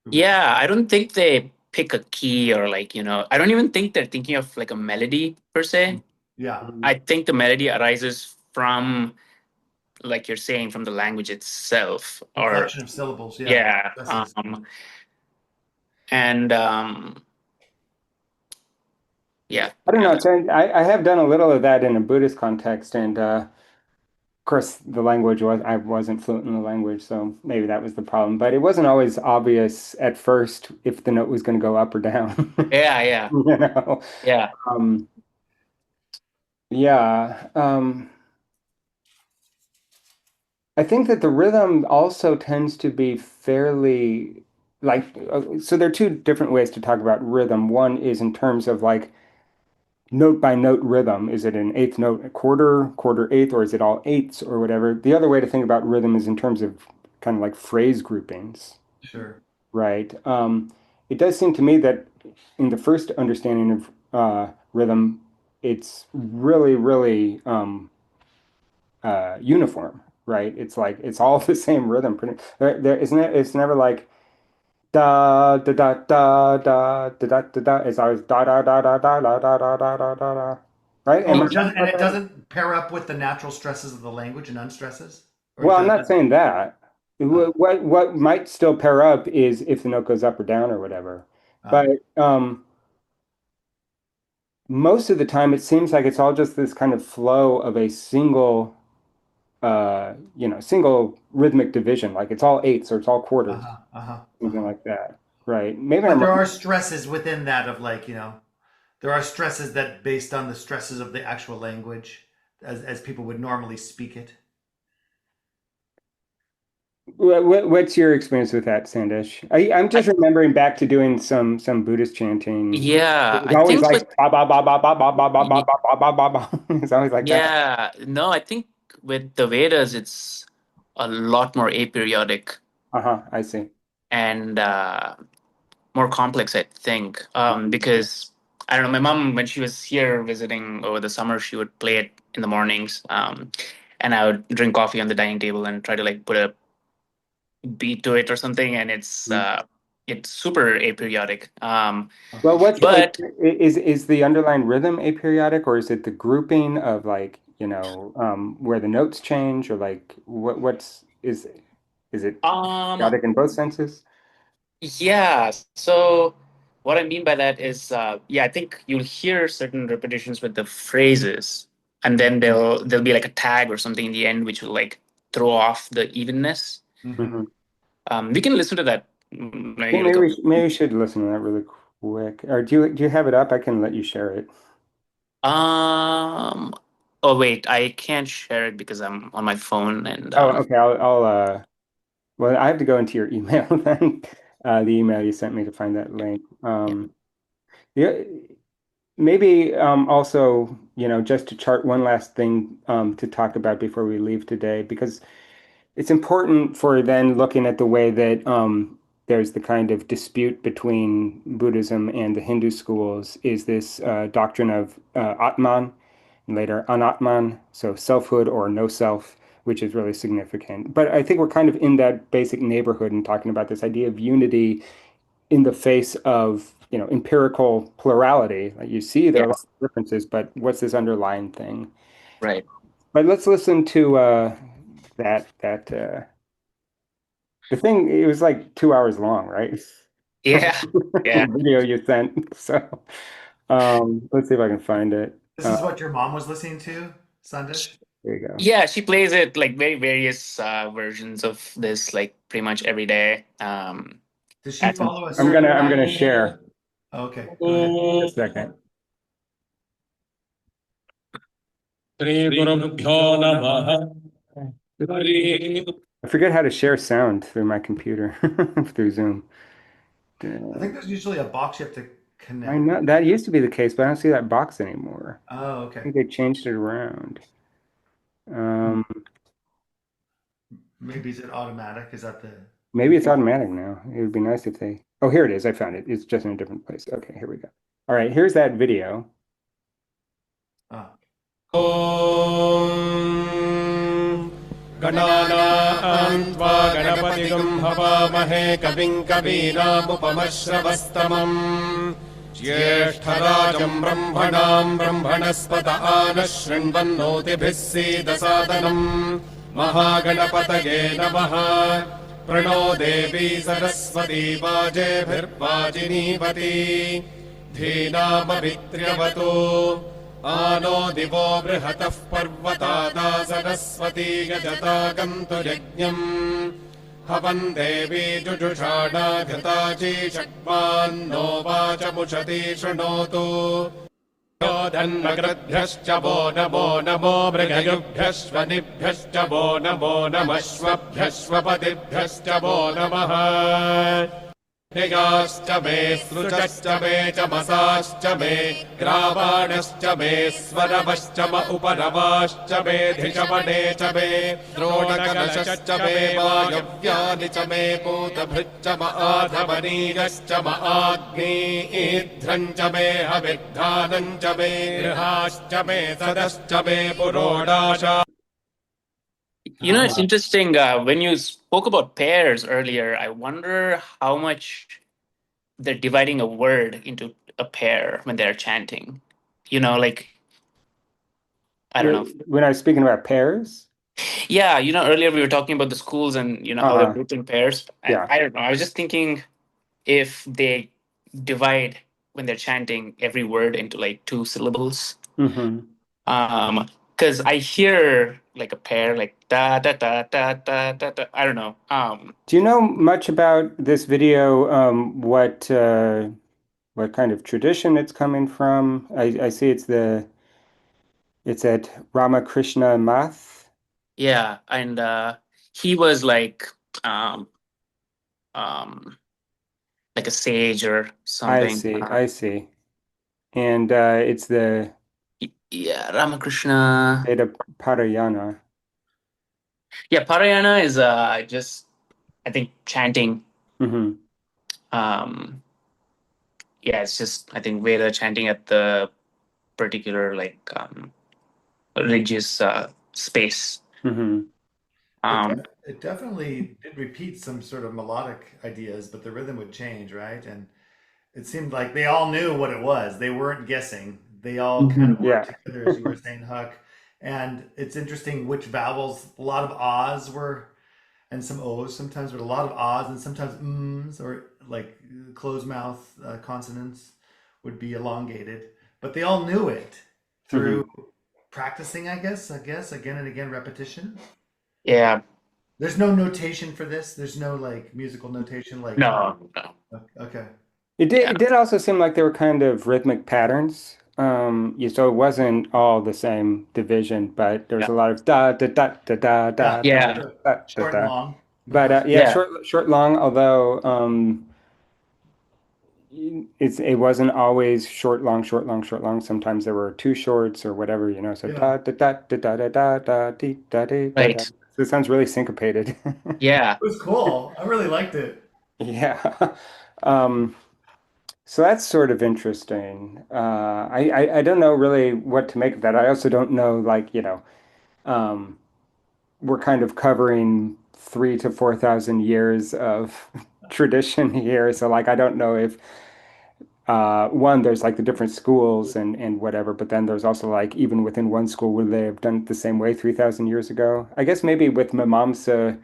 B: Yeah, I don't think they pick a key or like, I don't even think they're thinking of like a melody per se.
C: Yeah.
A: Mhm.
B: I think the melody arises from like you're saying, from the language itself,
C: A
B: or
C: collection of syllables. Yeah.
B: yeah,
C: Stresses.
B: and yeah,
A: I don't
B: yeah,
A: know. So I have done a little of that in a Buddhist context, and of course, the language was I wasn't fluent in the language, so maybe that was the problem. But it wasn't always obvious at first if the note was going to go up or down.
B: yeah, yeah,
A: You know?
B: yeah.
A: Um, yeah. I think that the rhythm also tends to be fairly like so there are two different ways to talk about rhythm. One is in terms of like note by note rhythm. Is it an eighth note, a quarter, quarter eighth, or is it all eighths or whatever? The other way to think about rhythm is in terms of kind of like phrase groupings,
C: Sure.
A: right? It does seem to me that in the first understanding of rhythm, it's really, really uniform, right? It's like it's all the same rhythm. There isn't it? It's never like da da da da da da da da da. It's always da da da da da da da da da da da da. Right? Am
C: Oh,
A: I
C: it
A: wrong
C: doesn't, and
A: about
C: it
A: that?
C: doesn't pair up with the natural stresses of the language and unstresses, or
A: Well, I'm
C: does
A: not
C: that?
A: saying that.
C: Uh,
A: What might still pair up is if the note goes up or down or whatever.
C: uh,
A: But most of the time, it seems like it's all just this kind of flow of a single single rhythmic division. Like it's all eighths or it's all quarters,
C: uh-huh, uh-huh,
A: something
C: uh-huh.
A: like that. Right. Maybe
C: But
A: I'm
C: there
A: wrong.
C: are stresses within that of like, there are stresses that based on the stresses of the actual language as people would normally speak it.
A: What's your experience with that, Sandesh? I'm just
B: I
A: remembering back to doing some Buddhist chanting.
B: yeah,
A: It was
B: I
A: always
B: think
A: like ba ba ba ba ba ba ba ba ba
B: y-
A: ba ba ba ba. It's always like that.
B: yeah, no, I think with the Vedas, it's a lot more aperiodic
A: Uh-huh, I see.
B: and more complex, I think, because I don't know. My mom, when she was here visiting over the summer, she would play it in the mornings, and I would drink coffee on the dining table and try to like put a beat to it or something, and
A: Mhm.
B: it's super aperiodic.
A: Well,
B: But
A: is the underlying rhythm aperiodic, or is it the grouping of like, where the notes change, or like what's is it
B: um,
A: periodic in both senses?
B: yeah. So what I mean by that is, yeah, I think you'll hear certain repetitions with the phrases, and then there'll be like a tag or something in the end which will like throw off the evenness.
C: Mm-hmm.
A: Hmm.
B: We can listen to that
A: Yeah,
B: maybe like a
A: maybe we should listen to that really quick. Or do you have it up? I can let you share it.
B: um. Oh wait, I can't share it because I'm on my phone and
A: Oh, okay. Well, I have to go into your email then. The email you sent me to find that link.
B: yeah.
A: Yeah, maybe also, just to chart one last thing to talk about before we leave today, because it's important for then looking at the way that there's the kind of dispute between Buddhism and the Hindu schools is this doctrine of Atman and later Anatman, so selfhood or no self, which is really significant. But I think we're kind of in that basic neighborhood and talking about this idea of unity in the face of, empirical plurality. Like you see there are a lot
B: Yes.
A: of differences, but what's this underlying thing?
B: Right.
A: But let's listen to that the thing. It was like 2 hours long, right?
B: Yeah. Yeah.
A: Video you sent. So let's see if I can find it.
C: This is what your mom was listening to, Sandesh?
A: There you go.
B: Yeah, she plays it like very various versions of this like pretty much every day.
C: Does she
B: At
C: follow a
A: I'm gonna
C: certain?
A: share
C: Okay, go ahead.
A: a second.
D: श्रीगुरुभ्यो नमः Hari
A: I forget how to share sound through my computer through Zoom.
C: I think there's usually a box you have to
A: I
C: connect.
A: know that used to be the case, but I don't see that box anymore.
C: Oh,
A: I
C: okay.
A: think they changed it around. Um,
C: Maybe is it automatic? Is that the
A: Maybe it's automatic now. It would be nice if they. Oh, here it is. I found it. It's just in a different place. Okay, here we go. All right, here's that video.
C: oh.
D: ॐ गणानां त्वा गणपतिगं हवामहे कविं कवीनामुपमश्रवस्तमम् ज्येष्ठराजं ब्रह्मणां ब्रह्मणस्पत आनः शृण्वन्नोतिभिः सीदसादनम् महागणपतये नमः प्रणो देवी सरस्वती वाजेभिर्वाजिनीवती धीनामभित्र्यवतु आनो दिवो बृहतः पर्वतादा सरस्वती यजतागन्तु यज्ञम् हवन् देवी जुजुषाणा घृताची षड्मान्नो वाचमुषति शृणोतु धन्मकृद्भ्यश्च वो नमो नमो मृगयुभ्यश्वनिभ्यश्च वो नमो नमश्वभ्यश्वपतिभ्यश्च वो नमः निगाश्च मे सृचश्च मे चमसाश्च मे ग्रावाणश्च मे स्वरवश्च म उपरवाश्च मे धिषवणे च मे द्रोणकलशश्च मे वायव्यानि च मे पूतभृच्च म आधवनीयश्च म आग्नेध्रम् च मे हविर्धानम् च मे गृहाश्च मे सदश्च मे पुरोडाशा.
B: You know, it's interesting. When you spoke about pairs earlier, I wonder how much they're dividing a word into a pair when they're chanting. You know, like, I don't know.
A: When I was speaking about pairs,
B: Yeah, you know, earlier we were talking about the schools and, how they're grouped in pairs.
A: Yeah.
B: I don't know. I was just thinking if they divide when they're chanting every word into like 2 syllables.
A: Mm-hmm.
B: Because I hear like a pair, like da da da da da da da. I don't know.
A: Do you know much about this video? What kind of tradition it's coming from? I see it's at Ramakrishna Math.
B: Yeah, and he was um um like a sage or
A: I
B: something.
A: see, I see. And it's the
B: Yeah, Ramakrishna.
A: Veda Parayana.
B: Yeah, Parayana is just I think chanting.
A: Mm-hmm.
B: Um, yeah, it's just I think Veda chanting at the particular religious space.
A: Mm-hmm.
B: Um,
C: It definitely did repeat some sort of melodic ideas, but the rhythm would change, right? And it seemed like they all knew what it was. They weren't guessing. They all kind of worked
A: Yeah.
C: together, as you were saying, Huck. And it's interesting which vowels, a lot of ahs were, and some O's sometimes, but a lot of ahs and sometimes ms or like closed mouth consonants would be elongated. But they all knew it through practicing, I guess, again and again, repetition.
B: yeah,
C: There's no notation for this. There's no like musical notation like
B: no,
C: okay.
B: yeah,
A: It did also seem like there were kind of rhythmic patterns. So it wasn't all the same division, but there was
B: yeah,
A: a lot of da da da da da da
C: Yeah,
A: da
B: yeah,
C: sure.
A: da da
C: Short and
A: da.
C: long.
A: But yeah,
B: yeah,
A: short, long. Although it wasn't always short, long, short, long, short, long. Sometimes there were two shorts or whatever, So
C: Yeah.
A: da da da da da da da da dee, da dee, da da.
B: right,
A: So it sounds really syncopated.
B: yeah,
C: It was cool. I really liked it.
A: Yeah. Um, so that's sort of interesting. I don't know really what to make of that. I also don't know, um, we're kind of covering 3 to 4 thousand years of tradition here. So like I don't know if one, there's like the different schools and whatever, but then there's also like even within one school, would they have done it the same way 3,000 years ago? I guess maybe with Mimamsa,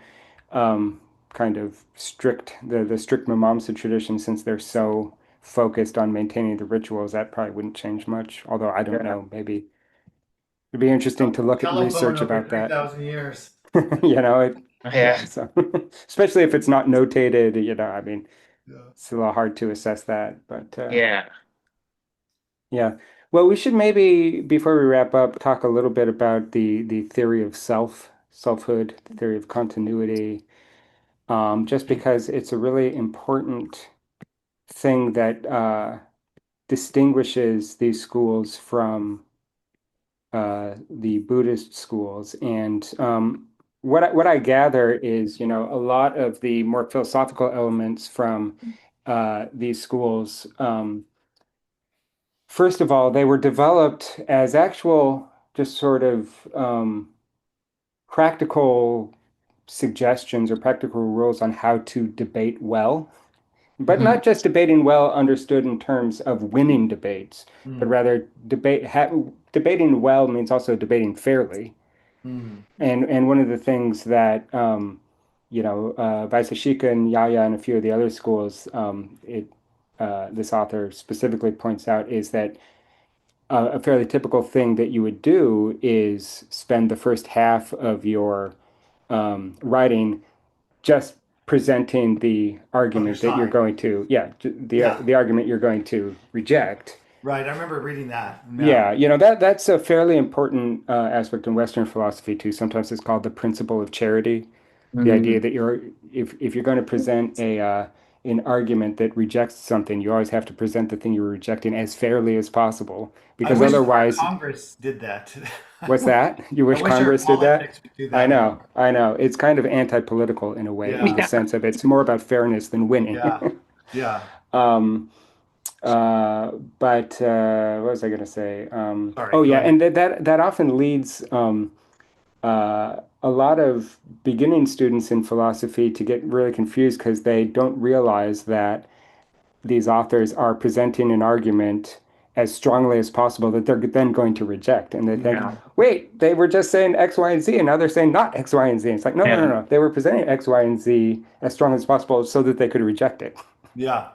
A: kind of the strict Mimamsa tradition, since they're so focused on maintaining the rituals, that probably wouldn't change much. Although I don't know, maybe it'd be interesting to look at
C: Telephone
A: research
C: over
A: about
C: three
A: that.
C: thousand years.
B: yeah,
A: Yeah, so especially if it's not notated, I mean,
C: Yeah.
A: it's a little hard to assess that, but
B: yeah.
A: yeah. Well, we should maybe, before we wrap up, talk a little bit about the theory of selfhood, the theory of continuity, just because it's a really important thing that distinguishes these schools from the Buddhist schools. And what I gather is, a lot of the more philosophical elements from these schools. First of all, they were developed as actual, just sort of practical suggestions or practical rules on how to debate well, but
B: Mhm.
A: not just debating well understood in terms of winning debates, but
C: Hmm.
A: rather debating well means also debating fairly.
C: Mm.
A: And one of the things that Vaisashika and Yaya and a few of the other schools, this author specifically points out is that a fairly typical thing that you would do is spend the first half of your writing just presenting the
C: Other
A: argument that you're
C: side.
A: going to, yeah,
C: Yeah.
A: the argument you're going to reject.
C: Right. I remember reading that. Yeah.
A: Yeah, that's a fairly important aspect in Western philosophy too. Sometimes it's called the principle of charity. The idea
B: Mm.
A: that if you're going to present a an argument that rejects something, you always have to present the thing you're rejecting as fairly as possible,
C: I
A: because
C: wish our
A: otherwise,
C: Congress did that.
A: what's that? You
C: I
A: wish
C: wish our
A: Congress did that?
C: politics would do that more.
A: I know. It's kind of anti-political in a way, in the
C: Yeah.
A: sense of it's more about fairness than winning.
C: Yeah. Yeah.
A: Um, but what was I going to say?
C: Sorry.
A: Oh
C: Go
A: yeah,
C: ahead.
A: and that often leads a lot of beginning students in philosophy to get really confused because they don't realize that these authors are presenting an argument as strongly as possible that they're then going to reject. And they think,
B: Yeah.
A: wait, they were just saying X, Y, and Z, and now they're saying not X, Y, and Z. It's like, no, no,
B: Yeah.
A: no, no. They were presenting X, Y, and Z as strong as possible so that they could reject it.
C: Yeah.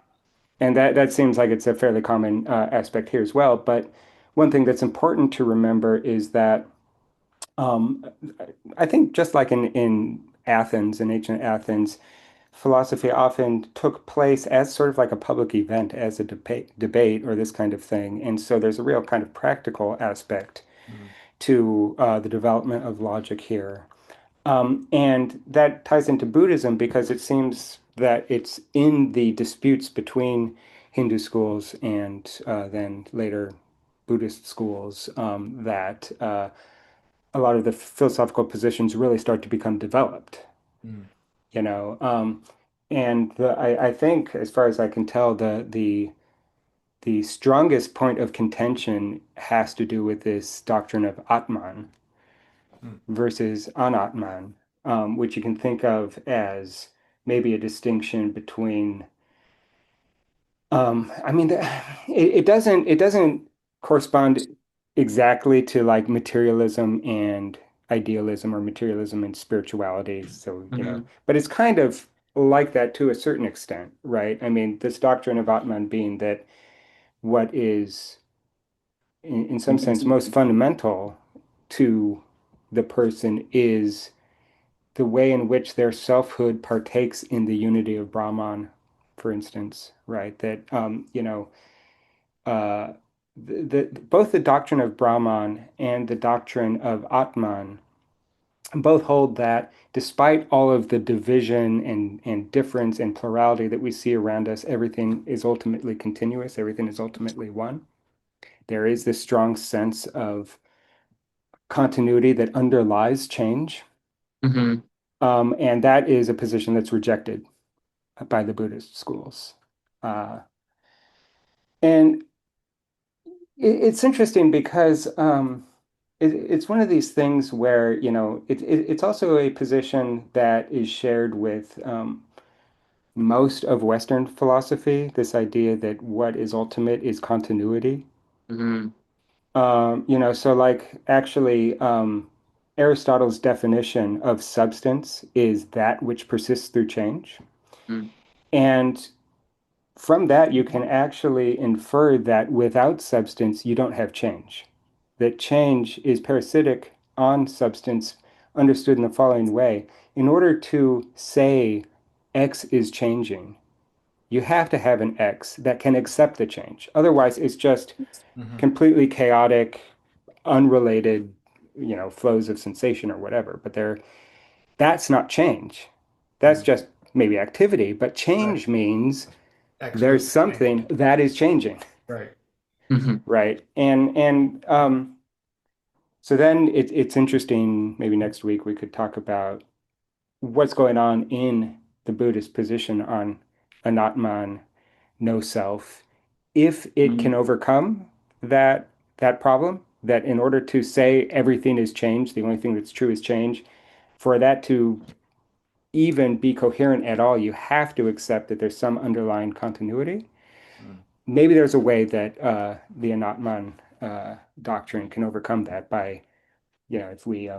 A: And that seems like it's a fairly common aspect here as well. But one thing that's important to remember is that um, I think just like in Athens, in ancient Athens, philosophy often took place as sort of like a public event, as a debate or this kind of thing. And so there's a real kind of practical aspect
C: Mm.
A: to the development of logic here. And that ties into Buddhism because it seems that it's in the disputes between Hindu schools and then later Buddhist schools that a lot of the philosophical positions really start to become developed,
C: Mm.
A: you know. And I think, as far as I can tell, the strongest point of contention has to do with this doctrine of Atman
C: Mm.
A: versus Anatman, which you can think of as maybe a distinction between. I mean, it doesn't correspond exactly to like materialism and idealism or materialism and spirituality. So,
B: Hmm.
A: but it's kind of like that to a certain extent, right? I mean, this doctrine of Atman being that what is in some sense most fundamental to the person is the way in which their selfhood partakes in the unity of Brahman, for instance, right? That uh, both the doctrine of Brahman and the doctrine of Atman both hold that despite all of the division and difference and plurality that we see around us, everything is ultimately continuous, everything is ultimately one. There is this strong sense of continuity that underlies change.
B: Hmm.
A: And that is a position that's rejected by the Buddhist schools. Uh, and it's interesting because it's one of these things where, it's also a position that is shared with most of Western philosophy, this idea that what is ultimate is continuity.
B: Hmm.
A: So like actually, Aristotle's definition of substance is that which persists through change. And from that, you can actually infer that without substance, you don't have change. That change is parasitic on substance, understood in the following way. In order to say X is changing, you have to have an X that can accept the change. Otherwise, it's just
C: Mhm.
A: completely chaotic, unrelated, flows of sensation or whatever. But that's not change. That's
C: Mm.
A: just maybe activity. But
C: Right.
A: change means
C: X goes
A: there's
C: to change.
A: something that is changing,
C: Right.
B: Hmm.
A: right? And so then it's interesting. Maybe next week we could talk about what's going on in the Buddhist position on anatman, no self, if it can overcome that problem. That in order to say everything is change, the only thing that's true is change, for that to even be coherent at all, you have to accept that there's some underlying continuity.
C: Mm.
A: Maybe there's a way that the Anatman doctrine can overcome that by, if we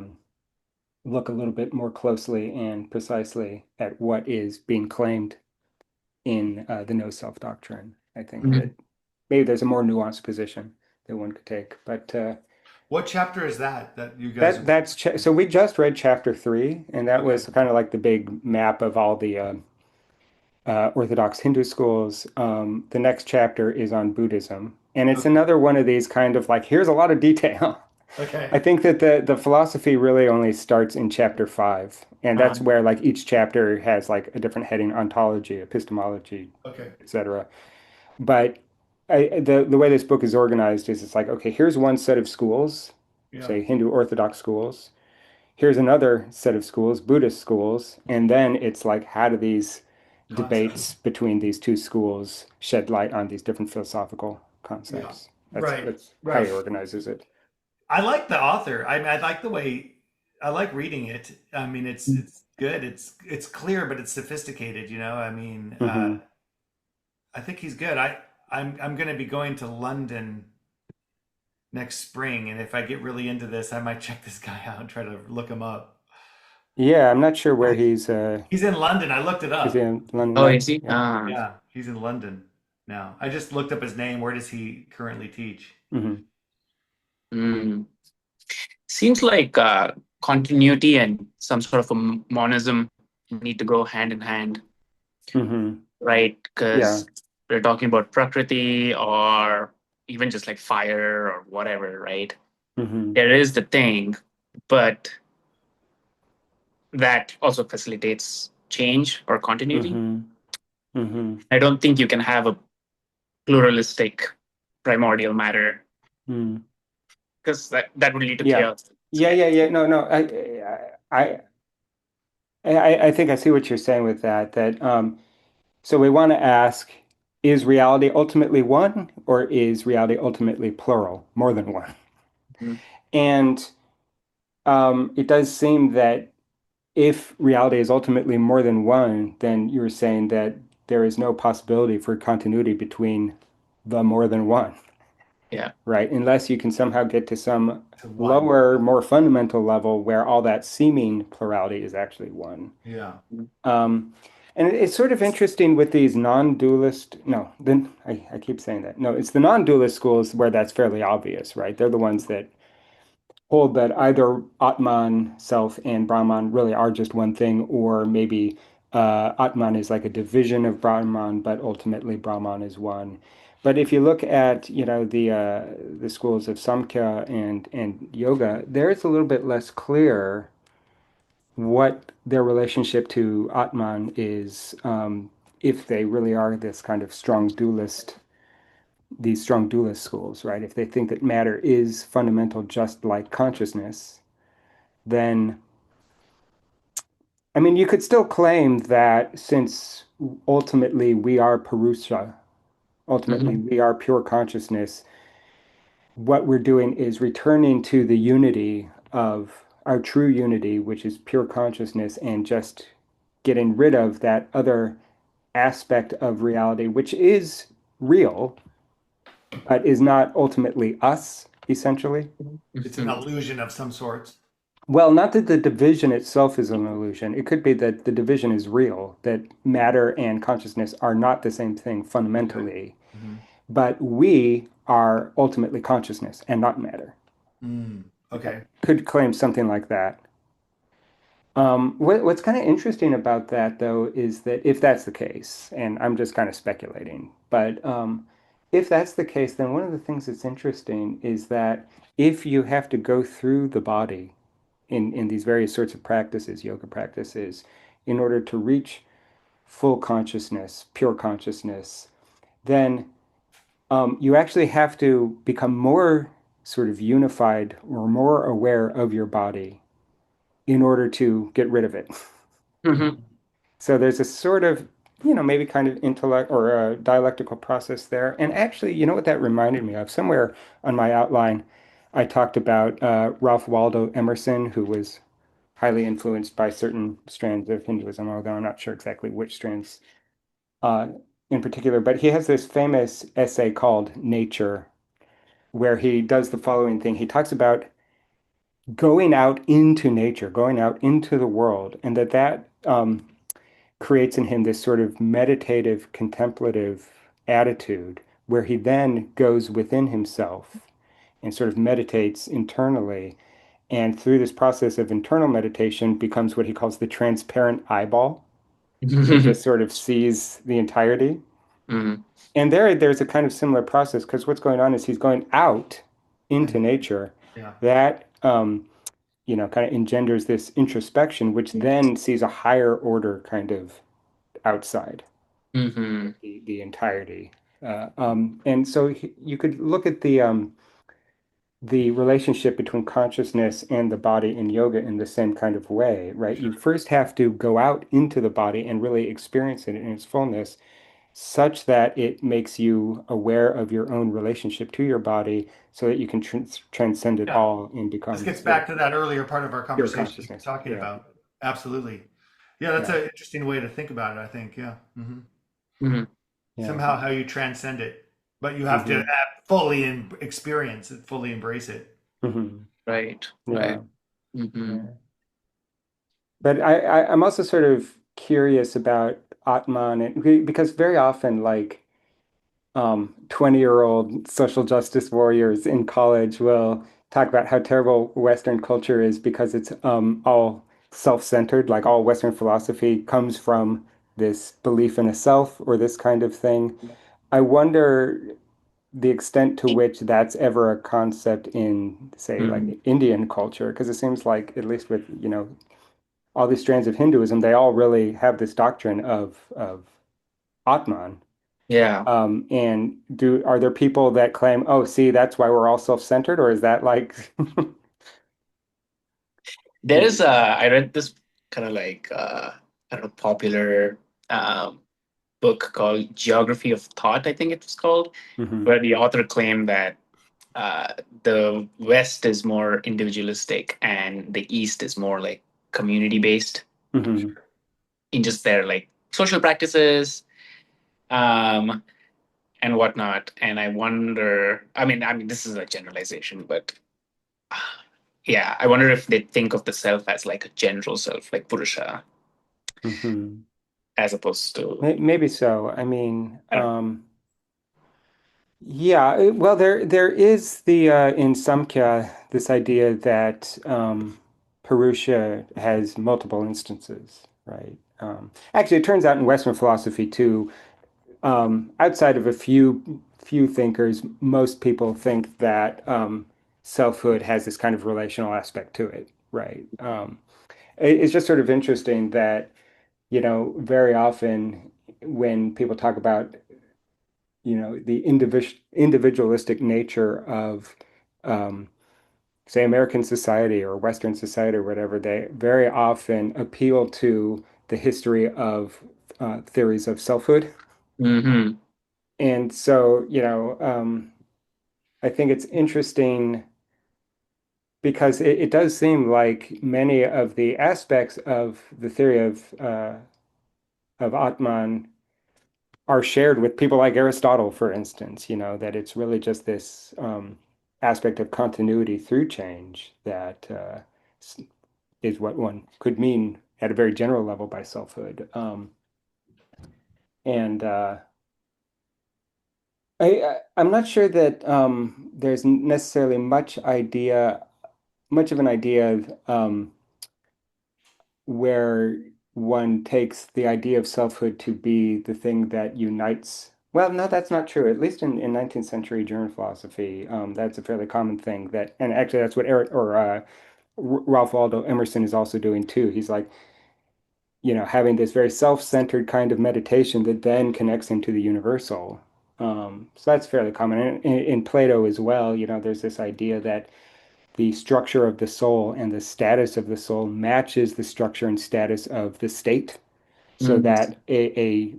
A: look a little bit more closely and precisely at what is being claimed in the no self doctrine. I think that
B: Mhm.
A: maybe there's a more nuanced position that one could take, but
C: What chapter is that you guys?
A: so we just read chapter 3, and that
C: Okay.
A: was kind of like the big map of all the Orthodox Hindu schools. The next chapter is on Buddhism, and it's
C: Okay.
A: another one of these kind of like, here's a lot of detail.
C: Okay.
A: I think that the philosophy really only starts in chapter 5, and
B: Uh,
A: that's where like each chapter has like a different heading: ontology, epistemology,
C: Okay.
A: etc. But the way this book is organized is it's like, okay, here's one set of schools,
C: Yeah.
A: say Hindu Orthodox schools. Here's another set of schools, Buddhist schools, and then it's like, how do these
C: Concept.
A: debates between these two schools shed light on these different philosophical
C: Yeah.
A: concepts?
C: Right.
A: That's how he
C: Right.
A: organizes it.
C: I like the author. I mean, I like the way I like reading it. I mean, it's good. It's clear, but it's sophisticated. I mean,
A: Hmm.
C: I think he's good. I'm going to be going to London next spring, and if I get really into this, I might check this guy out and try to look him up.
A: Yeah, I'm not sure where
C: He's in London. I looked it
A: is he
C: up.
A: in London
B: oh,
A: now?
B: is he?
A: Yeah.
C: Yeah, he's in London now. I just looked up his name. Where does he currently teach?
A: Hmm.
B: Mm. Seems like continuity and some sort of a monism need to go hand in hand,
A: Hmm.
B: right?
A: Yeah.
B: Because we're talking about Prakriti or even just like fire or whatever, right?
A: Hmm.
B: There is the thing, but that also facilitates change or continuity.
A: Hmm. Hmm.
B: I don't think you can have a pluralistic primordial matter
A: Mm.
B: because that would lead to
A: Yeah.
B: chaos.
A: Yeah, yeah, yeah. No, no. I, I think I see what you're saying with that. So we want to ask, is reality ultimately one, or is reality ultimately plural, more than one?
B: Mhm.
A: And it does seem that if reality is ultimately more than one, then you're saying that there is no possibility for continuity between the more than one,
B: Yeah.
A: right? Unless you can somehow get to some
C: To one.
A: lower, more fundamental level where all that seeming plurality is actually one.
C: Yeah.
A: Um, and it's sort of interesting with these non-dualist, no, then I keep saying that. No, it's the non-dualist schools where that's fairly obvious, right? They're the ones that hold that either Atman, self, and Brahman really are just one thing, or maybe Atman is like a division of Brahman, but ultimately Brahman is one. But if you look at, the schools of Samkhya and Yoga, there it's a little bit less clear what their relationship to Atman is, if they really are this kind of these strong dualist schools, right? If they think that matter is fundamental, just like consciousness, then, I mean, you could still claim that since ultimately we are Purusha, ultimately
B: Mhm.
A: we are pure consciousness, what we're doing is returning to the unity of our true unity, which is pure consciousness, and just getting rid of that other aspect of reality, which is real, but is not ultimately us, essentially.
C: It's an
B: Mhm.
C: illusion of some sorts.
A: Well, not that the division itself is an illusion. It could be that the division is real, that matter and consciousness are not the same thing
C: Okay.
A: fundamentally,
C: Hmm.
A: but we are ultimately consciousness and not matter.
C: Okay.
A: Could claim something like that. What's kind of interesting about that, though, is that if that's the case, and I'm just kind of speculating, but if that's the case, then one of the things that's interesting is that if you have to go through the body in these various sorts of practices, yoga practices, in order to reach full consciousness, pure consciousness, then you actually have to become more sort of unified or more aware of your body in order to get rid of it.
B: Mhm.
A: So there's a sort of, maybe kind of intellect or a dialectical process there. And actually, you know what that reminded me of? Somewhere on my outline, I talked about Ralph Waldo Emerson, who was highly influenced by certain strands of Hinduism, although I'm not sure exactly which strands uh, in particular. But he has this famous essay called Nature, where he does the following thing. He talks about going out into nature, going out into the world, and that creates in him this sort of meditative, contemplative attitude where he then goes within himself and sort of meditates internally. And through this process of internal meditation becomes what he calls the transparent eyeball that just sort of sees the entirety.
B: Mhm.
A: And there's a kind of similar process because what's going on is he's going out into
C: Mhm.
A: nature.
C: Yeah.
A: That kind of engenders this introspection, which then sees a higher order kind of outside
B: Mhm.
A: the entirety. And so you could look at the relationship between consciousness and the body in yoga in the same kind of way, right? You first have to go out into the body and really experience it in its fullness, such that it makes you aware of your own relationship to your body so that you can transcend it
C: Yeah.
A: all and
C: This
A: become
C: gets back to that earlier part of our
A: pure
C: conversation you were
A: consciousness.
C: talking
A: Yeah.
C: about. Absolutely. Yeah, that's
A: Yeah.
C: an interesting way to think about it, I think. Yeah.
B: Mhm.
A: Yeah.
C: Somehow how you transcend it, but you have to
A: Hmm.
C: fully experience it, fully embrace it.
A: Hmm.
B: Right. Right.
A: Yeah.
B: Mhm.
A: Yeah. But I'm also sort of curious about Atman because very often, like, 20-year-old social justice warriors in college will talk about how terrible Western culture is because it's all self-centered, like all Western philosophy comes from this belief in a self or this kind of thing. I wonder the extent to which that's ever a concept in, say, like
B: Mhm.
A: Indian culture, because it seems like, at least with, all these strands of Hinduism, they all really have this doctrine of Atman.
B: Yeah.
A: And are there people that claim, oh, see, that's why we're all self-centered, or is that like,
B: There is I read this kind of like I don't know, popular um book called Geography of Thought, I think it was called,
A: Mhm,
B: where the author claimed that uh, the West is more individualistic and the East is more like community based
A: mhm,
B: in just their like social practices um, and whatnot. And I wonder, I mean, this is a generalization, but yeah, I wonder if they think of the self as like a general self, like Purusha,
A: mhm.
B: as opposed to,
A: Maybe so. I mean,
B: I don't
A: yeah. Well, there is the in Samkhya this idea that Purusha has multiple instances, right? Actually, it turns out in Western philosophy too, outside of a few thinkers, most people think that selfhood has this kind of relational aspect to it, right? It's just sort of interesting that, very often when people talk about, the individualistic nature of, um, say, American society or Western society or whatever, they very often appeal to the history of theories of selfhood.
B: hmm.
A: And so, I think it's interesting because it does seem like many of the aspects of the theory of Atman are shared with people like Aristotle, for instance, that it's really just this aspect of continuity through change that is what one could mean at a very general level by selfhood. And I'm not sure that there's necessarily much of an idea of where one takes the idea of selfhood to be the thing that unites. Well, no, that's not true. At least in 19th century German philosophy, that's a fairly common thing and actually that's what Eric or Ralph Waldo Emerson is also doing too. He's like, having this very self-centered kind of meditation that then connects him to the universal. So that's fairly common. And in Plato as well, there's this idea that the structure of the soul and the status of the soul matches the structure and status of the state, so
B: Hmm.
A: that a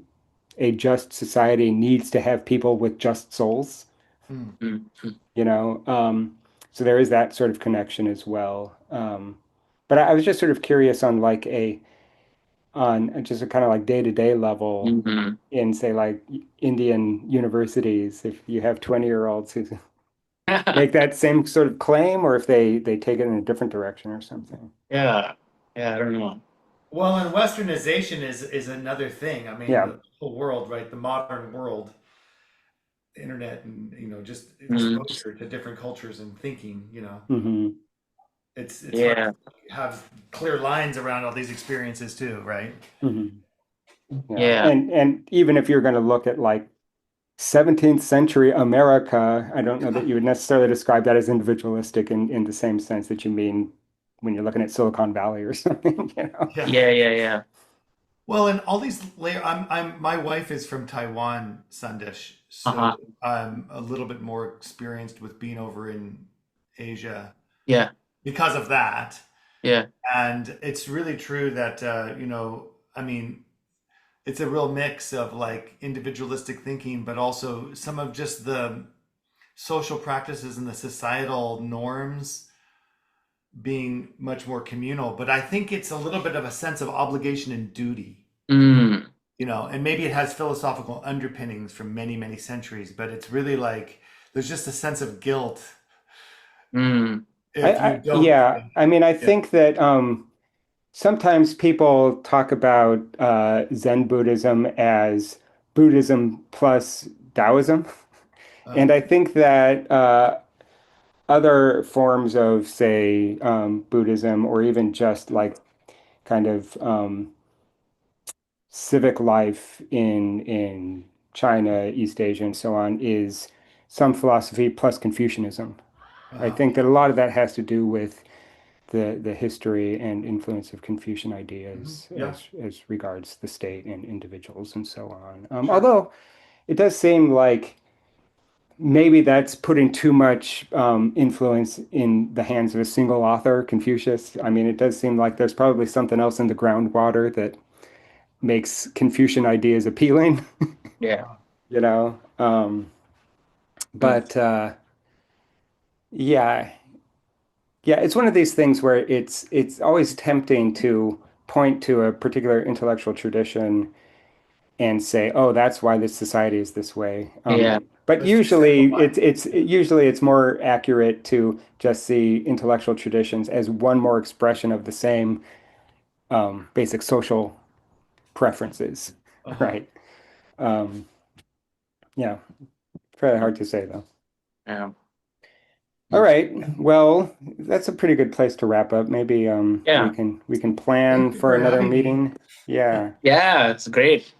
A: just society needs to have people with just souls,
C: Hmm.
B: Hmm.
A: you know. So there is that sort of connection as well. But I was just sort of curious on like on just a kind of like day-to-day level
B: Hmm.
A: in say like Indian universities, if you have 20-year-olds who make that same sort of claim, or if they take it in a different direction or something.
B: Yeah. Yeah, I don't know.
C: Well, and westernization is another thing. I mean,
A: Yeah.
C: the whole world, right? The modern world, the internet, and just
B: Mm,
C: exposure to different cultures and thinking.
A: Hmm.
C: It's hard
B: yeah.
C: to have clear lines around all these experiences too, right?
A: Hmm. Yeah.
B: Yeah.
A: And even if you're going to look at like 17th century America, I don't know that you would necessarily describe that as individualistic in the same sense that you mean when you're looking at Silicon Valley or something, you know?
C: Yeah.
B: Yeah, yeah, yeah.
C: Well, and all these layer. My wife is from Taiwan, Sandesh, so
B: Uh-huh.
C: I'm a little bit more experienced with being over in Asia
B: Yeah.
C: because of that.
B: Yeah.
C: And it's really true that I mean, it's a real mix of like individualistic thinking, but also some of just the social practices and the societal norms being much more communal. But I think it's a little bit of a sense of obligation and duty,
B: Mm.
C: and maybe it has philosophical underpinnings from many, many centuries, but it's really like there's just a sense of guilt
B: Mm.
C: if you don't.
A: Yeah, I mean, I
C: Yeah.
A: think that sometimes people talk about Zen Buddhism as Buddhism plus Taoism.
C: Uh,
A: And I think that other forms of, say, Buddhism, or even just like kind of civic life in China, East Asia, and so on, is some philosophy plus Confucianism. I
C: uh,
A: think that a lot of that has to do with the history and influence of Confucian ideas
C: yeah,
A: as regards the state and individuals and so on.
C: sure.
A: Although it does seem like maybe that's putting too much influence in the hands of a single author, Confucius. I mean, it does seem like there's probably something else in the groundwater that makes Confucian ideas appealing,
B: Yeah.
C: Uh,
A: you know.
B: Mm.
A: But yeah, yeah, it's one of these things where it's always tempting to point to a particular intellectual tradition and say, "Oh, that's why this society is this way."
B: Yeah.
A: But
C: let's just
A: usually,
C: simplify.
A: it's more accurate to just see intellectual traditions as one more expression of the same basic social preferences,
C: Uh-huh.
A: right? Um, yeah, very hard to say though.
B: Yeah.
A: All
B: Mm.
A: right. Well, that's a pretty good place to wrap up. Maybe
B: Yeah.
A: we can
C: Thank
A: plan
C: you
A: for
C: for
A: another
C: having me.
A: meeting. Yeah.
B: Yeah, it's great.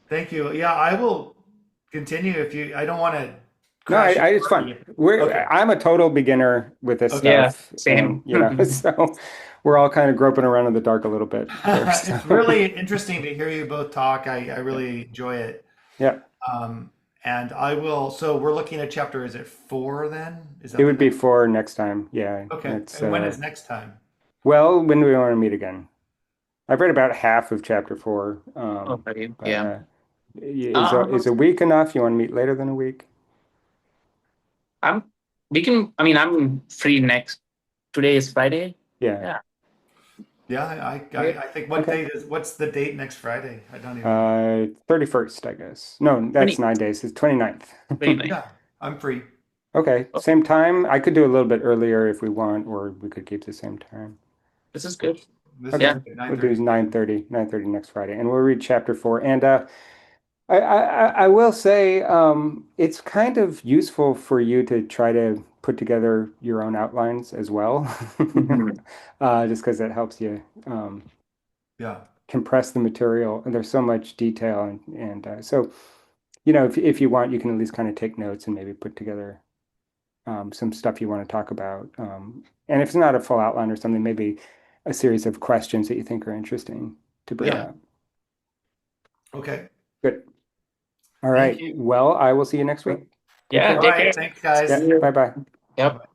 C: Thank you. Yeah, I will continue if you. I don't want to
A: No,
C: crash your
A: it's fun.
C: party. Okay.
A: I'm a total beginner with this
C: Okay.
B: Yeah,
A: stuff, and
B: same.
A: so we're all kind of groping around in the dark a little bit here.
C: It's
A: So
C: really interesting to hear you both talk. I really enjoy it.
A: yeah,
C: Um, and I will. So we're looking at chapter. Is it 4 then? Is
A: it
C: that the
A: would be
C: next?
A: for next time. Yeah,
C: Okay.
A: it's
C: And when is next time?
A: well, when do we want to meet again? I've read about half of chapter 4,
B: Okay.
A: but
B: Yeah.
A: is a
B: Um,
A: week enough? You want to meet later than a week?
B: I'm I mean, I'm free next. Today is Friday.
A: Yeah.
B: Yeah.
C: Yeah,
B: Yeah.
C: I think
A: Okay.
C: what's the date next Friday? I don't even know.
A: 31st, I guess. No, that's
B: 20,
A: 9 days. It's 29th.
B: 29.
C: Yeah, I'm free.
A: Okay,
B: Oh,
A: same time. I could do a little bit earlier if we want, or we could keep the same time.
B: this is good.
C: This is
A: Okay,
B: Yeah.
C: good.
A: we'll do
C: 9:30.
A: 9:30 next Friday, and we'll read chapter 4. And I will say it's kind of useful for you to try to put together your own outlines as well,
B: Mhm.
A: just because it helps you
C: Yeah.
A: compress the material. And there's so much detail, and so if you want, you can at least kind of take notes and maybe put together some stuff you want to talk about. And if it's not a full outline or something, maybe a series of questions that you think are interesting to bring
C: Yeah.
B: Yeah.
A: up.
C: Okay.
A: Good. All
C: Thank
A: right.
C: you.
A: Well, I will see you next week. Take
B: Yeah.
C: All
A: care.
B: Take
C: right.
B: care.
C: Thanks,
A: Yeah.
C: guys.
B: See you.
A: Bye bye.
B: Yep.